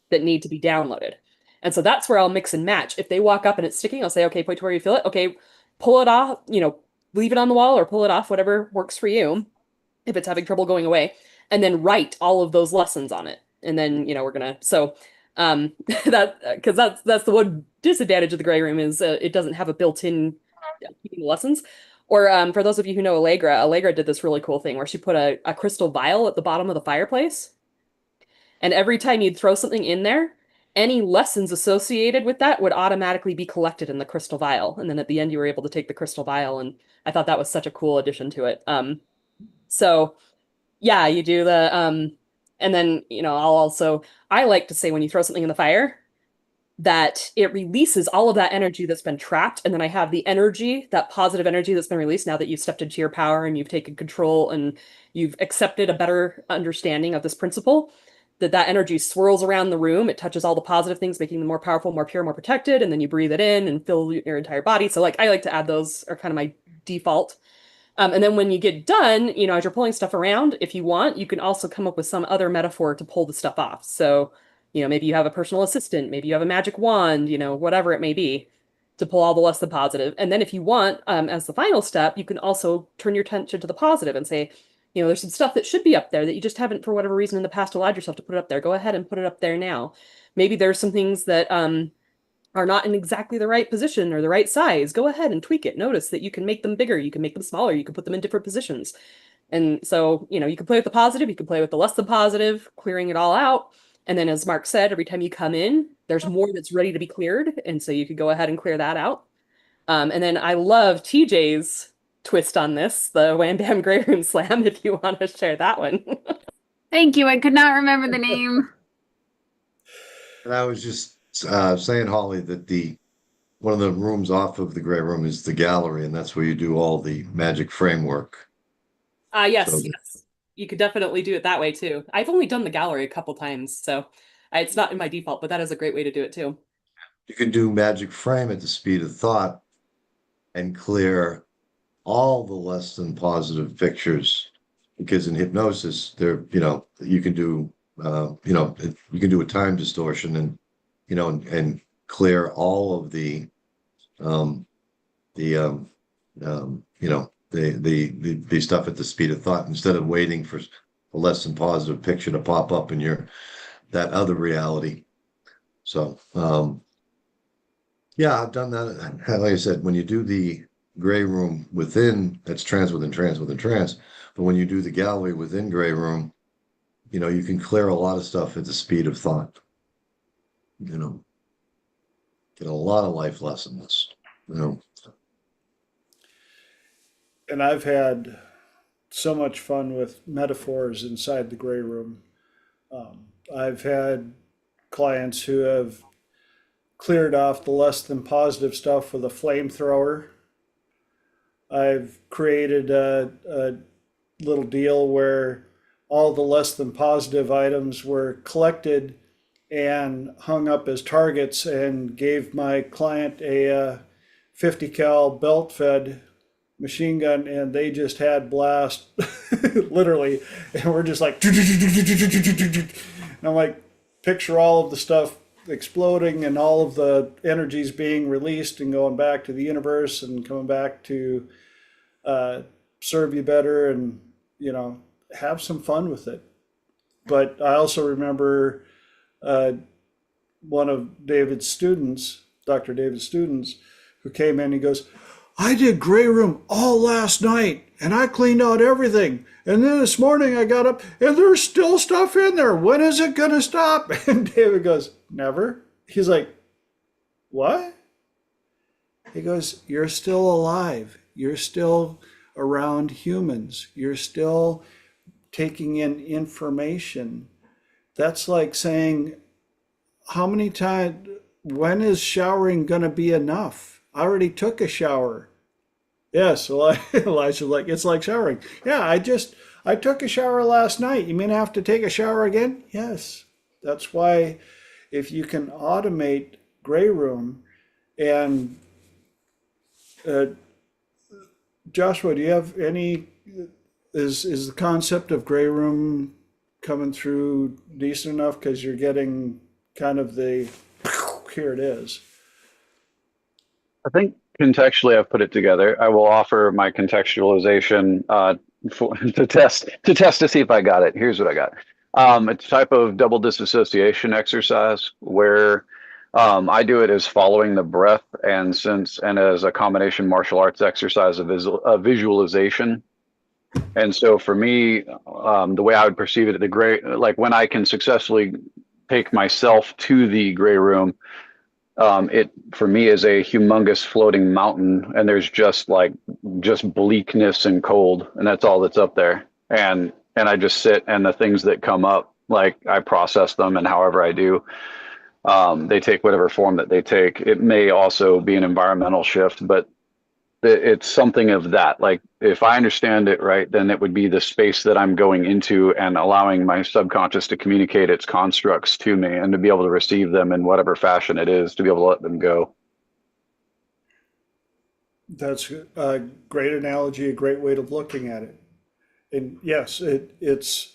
that need to be downloaded. And so that's where I'll mix and match. If they walk up and it's sticking, I'll say, okay, point to where you feel it. Okay, pull it off, leave it on the wall or pull it off, whatever works for you, if it's having trouble going away. And then write all of those lessons on it. And then, we're gonna, so because that's the one disadvantage of the gray room is it doesn't have a built-in keeping lessons. Or for those of you who know Allegra did this really cool thing where she put a crystal vial at the bottom of the fireplace. And every time you'd throw something in there, any lessons associated with that would automatically be collected in the crystal vial. And then at the end, you were able to take the crystal vial. And I thought that was such a cool addition to it. So yeah, you do the, and then, I like to say when you throw something in the fire, that it releases all of that energy that's been trapped. And then I have the energy, that positive energy that's been released now that you've stepped into your power and you've taken control and you've accepted a better understanding of this principle, that energy swirls around the room. It touches all the positive things, making them more powerful, more pure, more protected. And then you breathe it in and fill your entire body. So I like to add those are kind of my default. And then when you get done, as you're pulling stuff around, if you want, you can also come up with some other metaphor to pull the stuff off. So maybe you have a personal assistant, maybe you have a magic wand, whatever it may be, to pull all the less than positive. And then if you want, as the final step, you can also turn your attention to the positive and say, there's some stuff that should be up there that you just haven't, for whatever reason in the past, allowed yourself to put it up there. Go ahead and put it up there now. Maybe there's some things that are not in exactly the right position or the right size. Go ahead and tweak it. Notice that you can make them bigger, you can make them smaller, you can put them in different positions. And so, you can play with the positive, you can play with the less than positive, clearing it all out. And then as Mark said, every time you come in, there's more that's ready to be cleared. And so you could go ahead and clear that out. And then I love TJ's twist on this, the Wham Bam Grey Room Slam, if you want to share that one. Thank you. I could not remember the name. And I was just saying, Holly, that one of the rooms off of the gray room is the gallery, and that's where you do all the magic framework. Yes. You could definitely do it that way too. I've only done the gallery a couple times, so it's not in my default, but that is a great way to do it too. You can do magic frame at the speed of thought and clear all the less than positive pictures, because in hypnosis, you can do a time distortion and and clear all of the stuff at the speed of thought instead of waiting for a less than positive picture to pop up in that other reality. So yeah, I've done that. Like I said, when you do the gray room within, that's trance within trance within trance. But when you do the gallery within gray room, you can clear a lot of stuff at the speed of thought. Get a lot of life lessons. And I've had so much fun with metaphors inside the gray room. I've had clients who have cleared off the less than positive stuff with a flamethrower. I've created a little deal where all the less than positive items were collected and hung up as targets, and gave my client a 50 cal belt fed machine gun, and they just had blast literally, and we're just like, and I'm like, picture all of the stuff exploding and all of the energies being released and going back to the universe and coming back to serve you better and have some fun with it. But I also remember one of David's students, Dr. David's students, who came in, he goes, I did gray room all last night and I cleaned out everything. And then this morning I got up and there's still stuff in there. When is it going to stop? And David goes, never. He's like, what? He goes, you're still alive. You're still around humans. You're still taking in information. That's like saying, how many times, when is showering going to be enough? I already took a shower. Yes, Elisha's like, it's like showering. Yeah, I took a shower last night. You mean I have to take a shower again? Yes. That's why if you can automate gray room and uh, Joshua, do you have any, is the concept of gray room coming through decent enough? Because you're getting kind of the, here it is. I think contextually I've put it together. I will offer my contextualization to see if I got it. Here's what I got. It's a type of double disassociation exercise where I do it as following the breath and as a combination martial arts exercise of visualization. And so for me, the way I would perceive it, like when I can successfully take myself to the gray room, it for me is a humongous floating mountain, and there's just bleakness and cold, and that's all that's up there. And I just sit, and the things that come up, like I process them, and however I do, they take whatever form that they take. It may also be an environmental shift, but it's something of that. Like if I understand it right, then it would be the space that I'm going into and allowing my subconscious to communicate its constructs to me and to be able to receive them in whatever fashion it is, to be able to let them go. That's a great analogy, a great way of looking at it. And yes, it's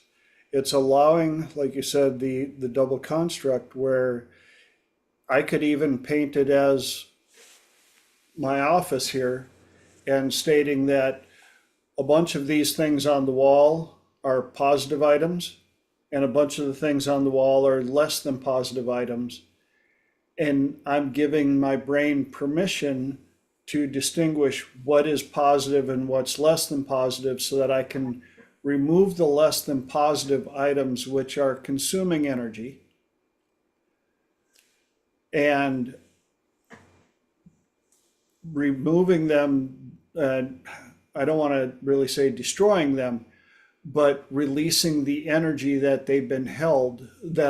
allowing, like you said, the double construct where I could even paint it as my office here and stating that a bunch of these things on the wall are positive items and a bunch of the things on the wall are less than positive items. And I'm giving my brain permission to distinguish what is positive and what's less than positive so that I can remove the less than positive items which are consuming energy and removing them. I don't want to really say destroying them, but releasing the energy that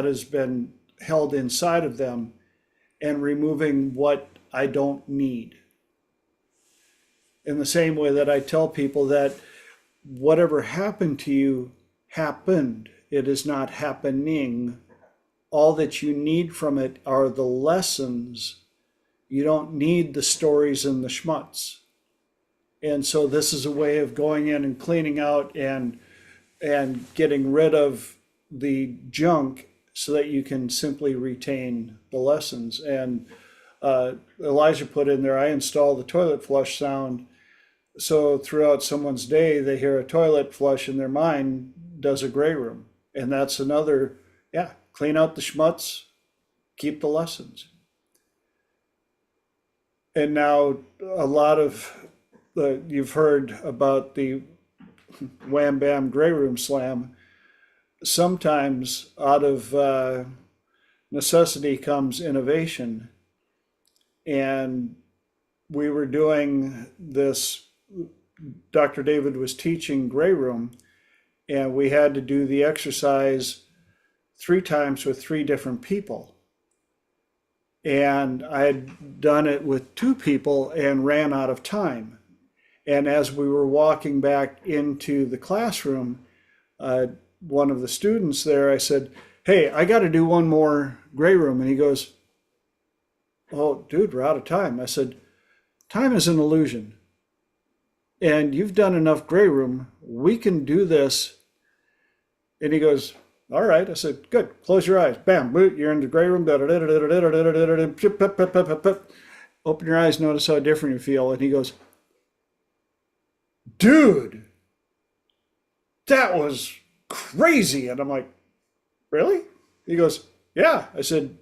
has been held inside of them, and removing what I don't need. In the same way that I tell people that whatever happened to you happened, it is not happening. All that you need from it are the lessons. You don't need the stories and the schmutz. And so this is a way of going in and cleaning out and getting rid of the junk so that you can simply retain the lessons. And Elijah put in there, I install the toilet flush sound. So throughout someone's day, they hear a toilet flush in their mind does a gray room. And that's another, clean out the schmutz, keep the lessons. And now a lot of you've heard about the wham bam gray room slam. Sometimes out of necessity comes innovation. And we were doing this, Dr. David was teaching gray room, and we had to do the exercise 3 times with 3 different people. And I had done it with 2 people and ran out of time. And as we were walking back into the classroom, one of the students there, I said, hey, I got to do one more gray room. And he goes, oh, dude, we're out of time. I said, time is an illusion. And you've done enough gray room. We can do this. And he goes, all right. I said, good. Close your eyes. Bam, boot, you're in the gray room. Open your eyes, notice how different you feel. And he goes, dude, that was crazy. And I'm like, really? He goes, yeah. I said,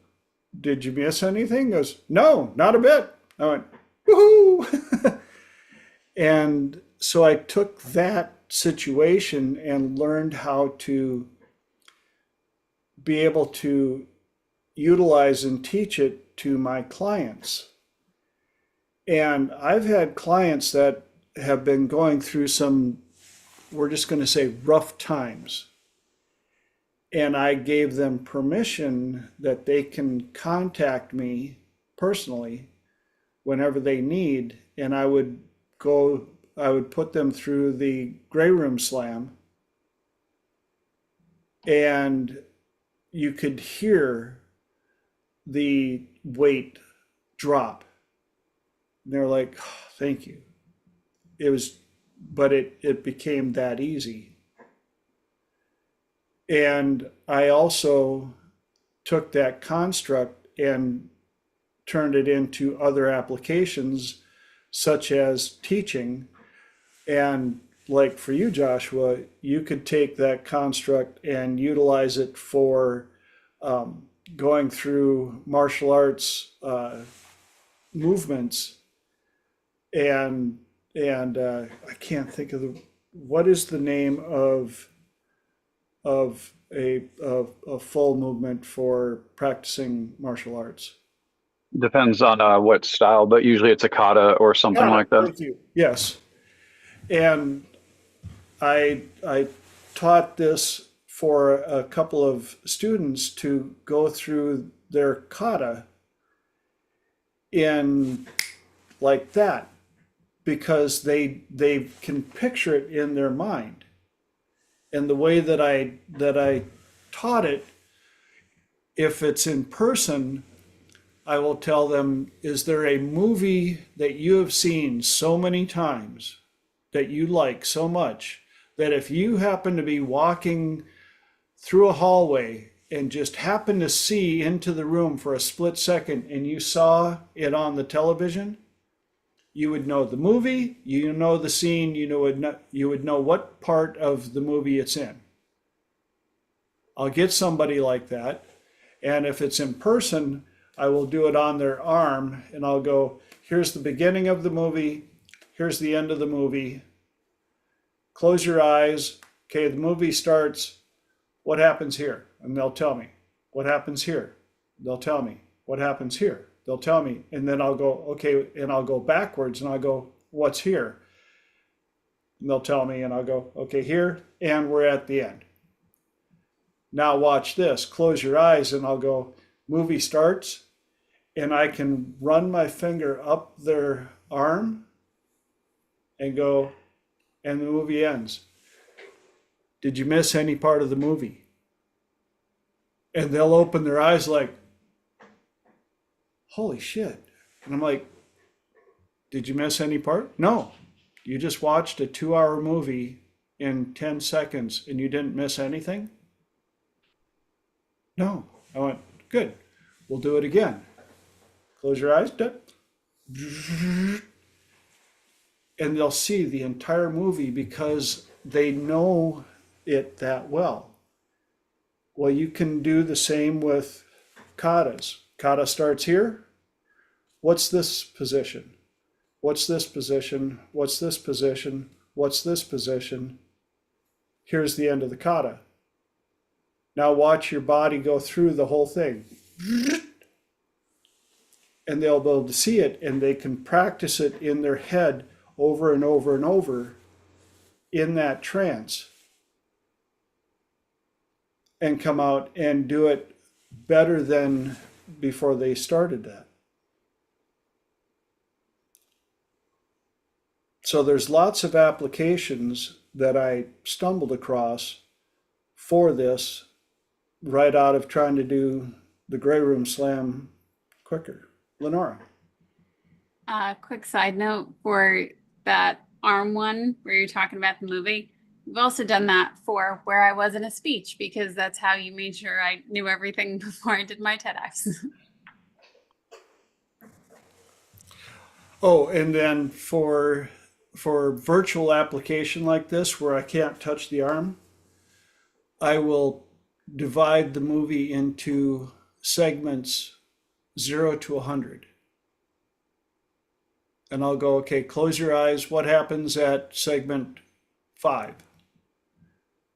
did you miss anything? He goes, no, not a bit. I went, woohoo. And so I took that situation and learned how to be able to utilize and teach it to my clients. And I've had clients that have been going through some, we're just going to say, rough times. And I gave them permission that they can contact me personally whenever they need. And I would put them through the gray room slam and you could hear the weight drop. And they're like, oh, thank you. But it became that easy. And I also took that construct and turned it into other applications, such as teaching. And like for you, Joshua, you could take that construct and utilize it for going through martial arts movements. And I can't think of what is the name of a full movement for practicing martial arts. Depends on what style, but usually it's a kata or something like that. Thank you. Yes, and I taught this for a couple of students to go through their kata in like that, because they can picture it in their mind. And the way that I taught it, if it's in person, I will tell them, is there a movie that you have seen so many times that you like so much that if you happen to be walking through a hallway and just happen to see into the room for a split second and you saw it on the television, you would know the movie, you know the scene, you would know what part of the movie it's in. I'll get somebody like that, and if it's in person, I will do it on their arm, and I'll go, here's the beginning of the movie, here's the end of the movie. Close your eyes. Okay, the movie starts. What happens here? And they'll tell me. What happens here? They'll tell me. What happens here? They'll tell me. And then I'll go, okay, and I'll go backwards and I'll go, what's here? And they'll tell me, and I'll go, okay, here, and we're at the end. Now watch this. Close your eyes, and I'll go, movie starts, and I can run my finger up their arm and go, and the movie ends. Did you miss any part of the movie? And they'll open their eyes like, holy shit. And I'm like, did you miss any part? No. You just watched a 2-hour movie in 10 seconds and you didn't miss anything? No. I went, good. We'll do it again. Close your eyes. And they'll see the entire movie because they know it that well. Well, you can do the same with katas. Kata starts here. What's this position? What's this position? What's this position? What's this position? Here's the end of the kata. Now watch your body go through the whole thing. And they'll be able to see it, and they can practice it in their head over and over and over in that trance, and come out and do it better than before they started that. So there's lots of applications that I stumbled across for this right out of trying to do the Grey Room Slam quicker. Lenora. Quick side note for that arm one where you're talking about the movie. We've also done that for where I was in a speech, because that's how you made sure I knew everything before I did my TEDx. Oh, and then for virtual application like this where I can't touch the arm, I will divide the movie into segments 0 to 100. And I'll go, okay, close your eyes. What happens at segment 5?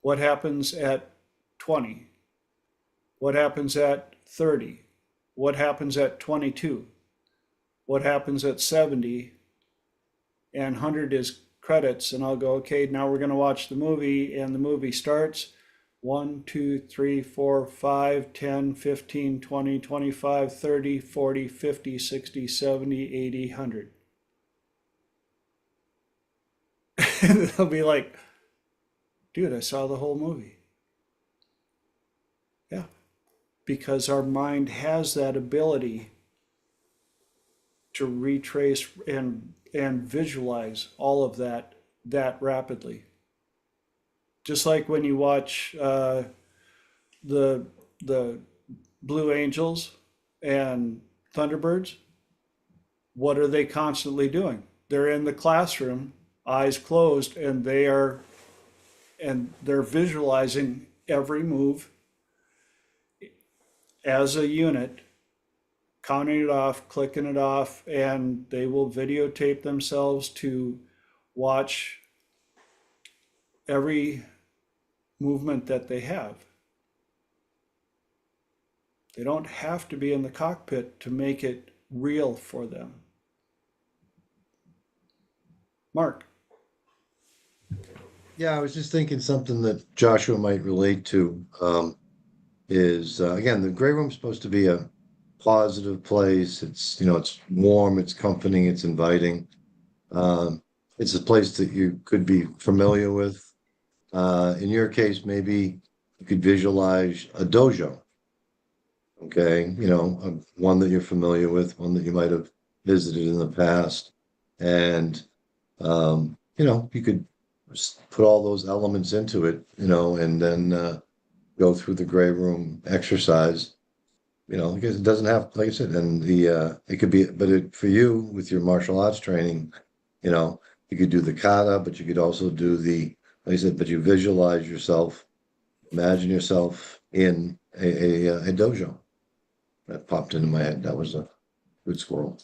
What happens at 20? What happens at 30? What happens at 22? What happens at 70? And 100 is credits. And I'll go, okay, now we're going to watch the movie. And the movie starts. 1, 2, 3, 4, 5, 10, 15, 20, 25, 30, 40, 50, 60, 70, 80, 100. And they'll be like, dude, I saw the whole movie. because our mind has that ability to retrace and visualize all of that rapidly. Just like when you watch the Blue Angels and Thunderbirds, what are they constantly doing? They're in the classroom, eyes closed, and they're visualizing every move as a unit, counting it off, clicking it off, and they will videotape themselves to watch every movement that they have. They don't have to be in the cockpit to make it real for them. Mark. Yeah, I was just thinking something that Joshua might relate to, is again, the gray room's supposed to be a positive place. It's, it's warm, it's comforting, it's inviting. It's a place that you could be familiar with. In your case, maybe you could visualize a dojo. Okay, one that you're familiar with, one that you might have visited in the past. And, you could put all those elements into it, and then go through the gray room exercise, because it doesn't have, like I said, and it could be, but for you with your martial arts training, you could do the kata, but you could also do like I said, but you visualize yourself, imagine yourself in a dojo. That popped into my head. That was a good squirrel.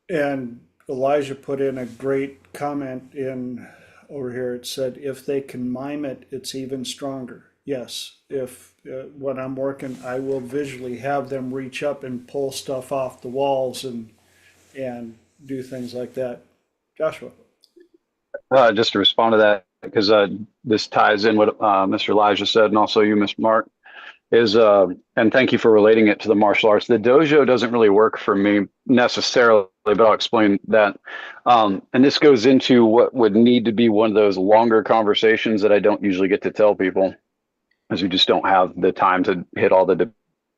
And Elijah put in a great comment in over here. It said, if they can mime it, it's even stronger. Yes, if when I'm working, I will visually have them reach up and pull stuff off the walls and do things like that. Joshua. Just to respond to that, because this ties in what Mr. Elijah said, and also you, Mr. Mark, is, and thank you for relating it to the martial arts. The dojo doesn't really work for me necessarily, but I'll explain that. And this goes into what would need to be one of those longer conversations that I don't usually get to tell people, as we just don't have the time to hit all the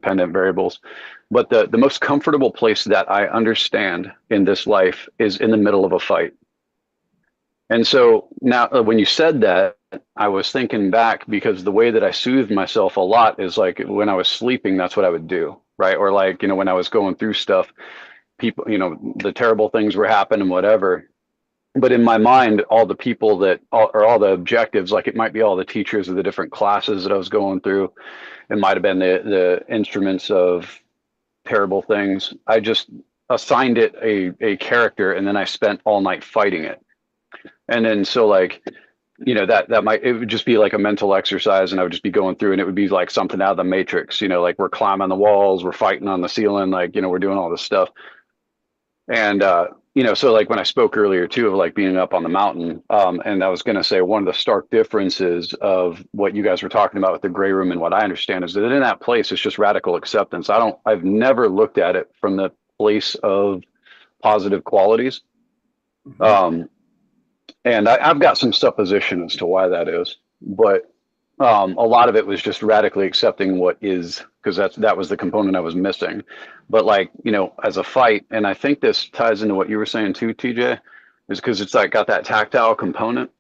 dependent variables. But the most comfortable place that I understand in this life is in the middle of a fight. And so now when you said that, I was thinking back, because the way that I soothed myself a lot is like when I was sleeping, that's what I would do, right? Or like, when I was going through stuff, people, the terrible things were happening, whatever. But in my mind, all the people or all the objectives, like it might be all the teachers of the different classes that I was going through. It might have been the instruments of terrible things. I just assigned it a character, and then I spent all night fighting it. And then so like, it would just be like a mental exercise, and I would just be going through, and it would be like something out of the Matrix, like we're climbing the walls, we're fighting on the ceiling, like, we're doing all this stuff. And, so like when I spoke earlier too, of like being up on the mountain, and I was going to say one of the stark differences of what you guys were talking about with the gray room and what I understand is that in that place, it's just radical acceptance. I've never looked at it from the place of positive qualities. And I've got some supposition as to why that is, but a lot of it was just radically accepting what is, because that was the component I was missing. But like, as a fight, and I think this ties into what you were saying too, TJ, is because it's like got that tactile component.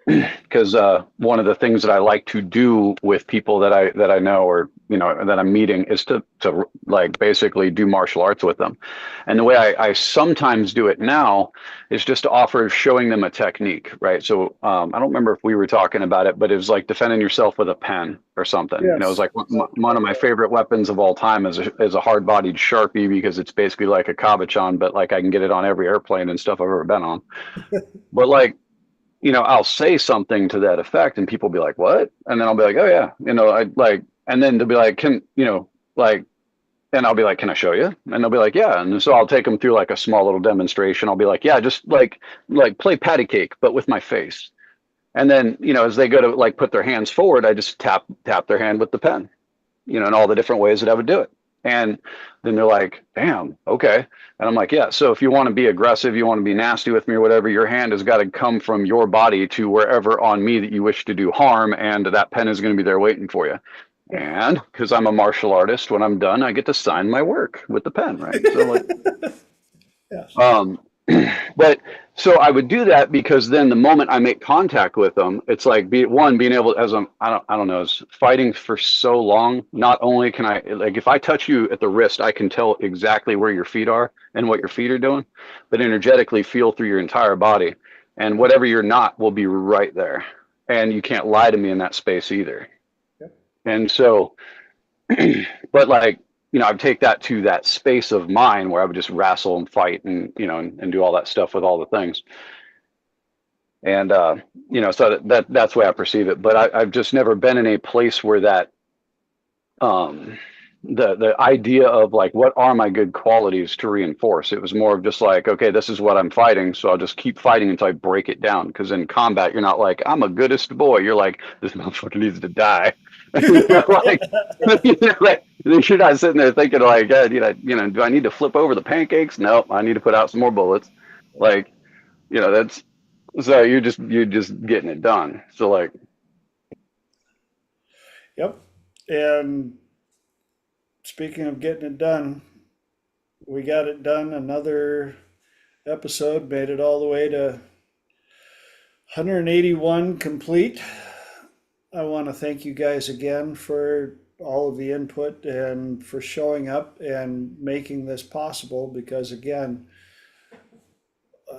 Because one of the things that I like to do with people that I know, or that I'm meeting, is to like basically do martial arts with them. And the way I sometimes do it now is just to offer showing them a technique, right? So I don't remember if we were talking about it, but it was like defending yourself with a pen or something. Yes. It was like one of my favorite weapons of all time is a hard-bodied Sharpie, because it's basically like a cabochon, but like I can get it on every airplane and stuff I've ever been on. But like, I'll say something to that effect, and people will be like, what? And then I'll be like, oh yeah, and then they'll be like, and I'll be like, can I show you? And they'll be like, yeah. And so I'll take them through like a small little demonstration. I'll be like, yeah, just like play patty cake, but with my face. And then, as they go to like put their hands forward, I just tap their hand with the pen, in all the different ways that I would do it. And then they're like, damn, okay. And I'm like, yeah, so if you want to be aggressive, you want to be nasty with me or whatever, your hand has got to come from your body to wherever on me that you wish to do harm. And that pen is going to be there waiting for you. And because I'm a martial artist, when I'm done, I get to sign my work with the pen, right? So like, Yes. but so I would do that because then the moment I make contact with them, it's like being able, as I don't know, as fighting for so long, not only can I, like, if I touch you at the wrist, I can tell exactly where your feet are and what your feet are doing, but energetically feel through your entire body, and whatever you're not will be right there, and you can't lie to me in that space either. Yep. And so, but like, I'd take that to that space of mine where I would just wrestle and fight and, and do all that stuff with all the things. And, so that's the way I perceive it. But I've just never been in a place where that, the idea of like, what are my good qualities to reinforce? It was more of just like, okay, this is what I'm fighting. So I'll just keep fighting until I break it down. Because in combat, you're not like, I'm a goodest boy. You're like, this motherfucker needs to die. Like, like, you're not sitting there thinking like, do I need to flip over the pancakes? No, I need to put out some more bullets. Like, that's, so you're just getting it done. So like, Yep. And speaking of getting it done, we got it done. Another episode, made it all the way to 181 complete. I want to thank you guys again for all of the input and for showing up and making this possible, because again,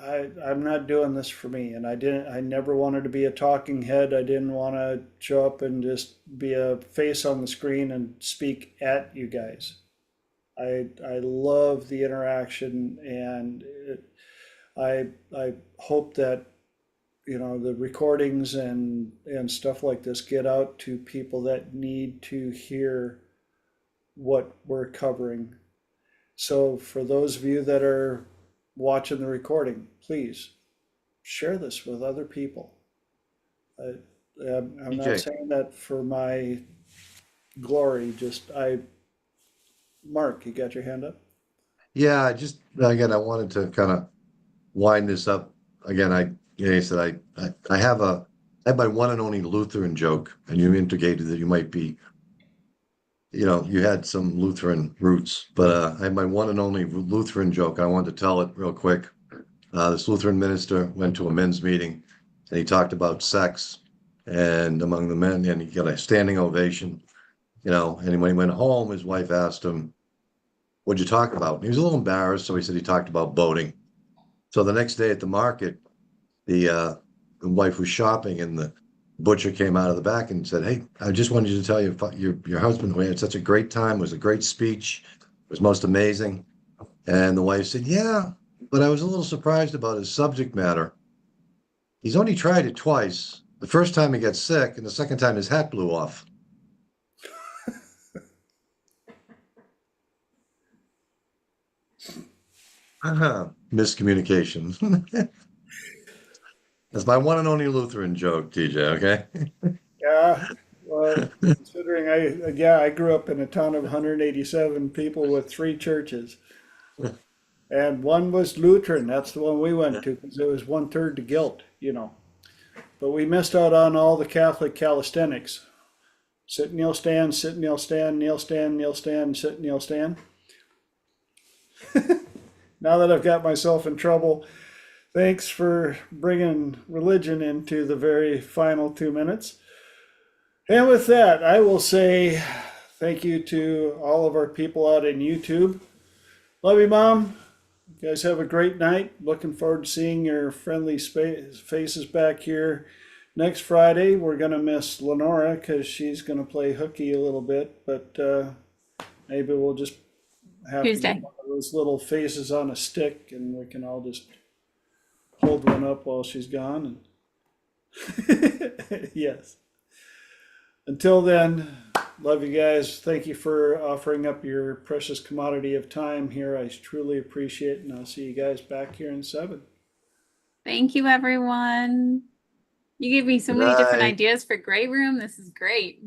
I'm not doing this for me, and I never wanted to be a talking head. I didn't want to show up and just be a face on the screen and speak at you guys. I love the interaction, and I hope that the recordings and stuff like this get out to people that need to hear what we're covering. So for those of you that are watching the recording, please share this with other people. I, I'm not EJ. saying that for my glory. Mark, you got your hand up? Yeah, again, I wanted to kind of wind this up. Again, I said I have my one and only Lutheran joke, and you indicated that you might be, you had some Lutheran roots, but I have my one and only Lutheran joke. I wanted to tell it real quick. This Lutheran minister went to a men's meeting, and he talked about sex, and among the men, and he got a standing ovation, and when he went home, his wife asked him, "What'd you talk about?" And he was a little embarrassed, so he said he talked about boating. So the next day at the market, the wife was shopping, and the butcher came out of the back and said, "Hey, I just wanted you to tell you, your husband, we had such a great time. It was a great speech. It was most amazing." And the wife said, "Yeah, but I was a little surprised about his subject matter. He's only tried it twice. The first time he got sick, and the second time his hat blew off." Miscommunication. That's my one and only Lutheran joke, TJ, okay? Yeah. Well, considering I grew up in a town of 187 people with three churches, and one was Lutheran. That's the one we went to because it was 1/3 to guilt. But we missed out on all the Catholic calisthenics. Sit, kneel, stand, sit, kneel, stand, kneel, stand, kneel, stand, sit, kneel, stand. Now that I've got myself in trouble, thanks for bringing religion into the very final 2 minutes. And with that, I will say thank you to all of our people out in YouTube. Love you, Mom. You guys have a great night. Looking forward to seeing your friendly faces back here next Friday. We're going to miss Lenora because she's going to play hooky a little bit, but maybe we'll just have to Tuesday. get one of those little faces on a stick, and we can all just hold one up while she's gone. And yes. Until then, love you guys. Thank you for offering up your precious commodity of time here. I truly appreciate it, and I'll see you guys back here in 7. Thank you, everyone. You gave me so Good many different night. ideas for Gray Room. This is great.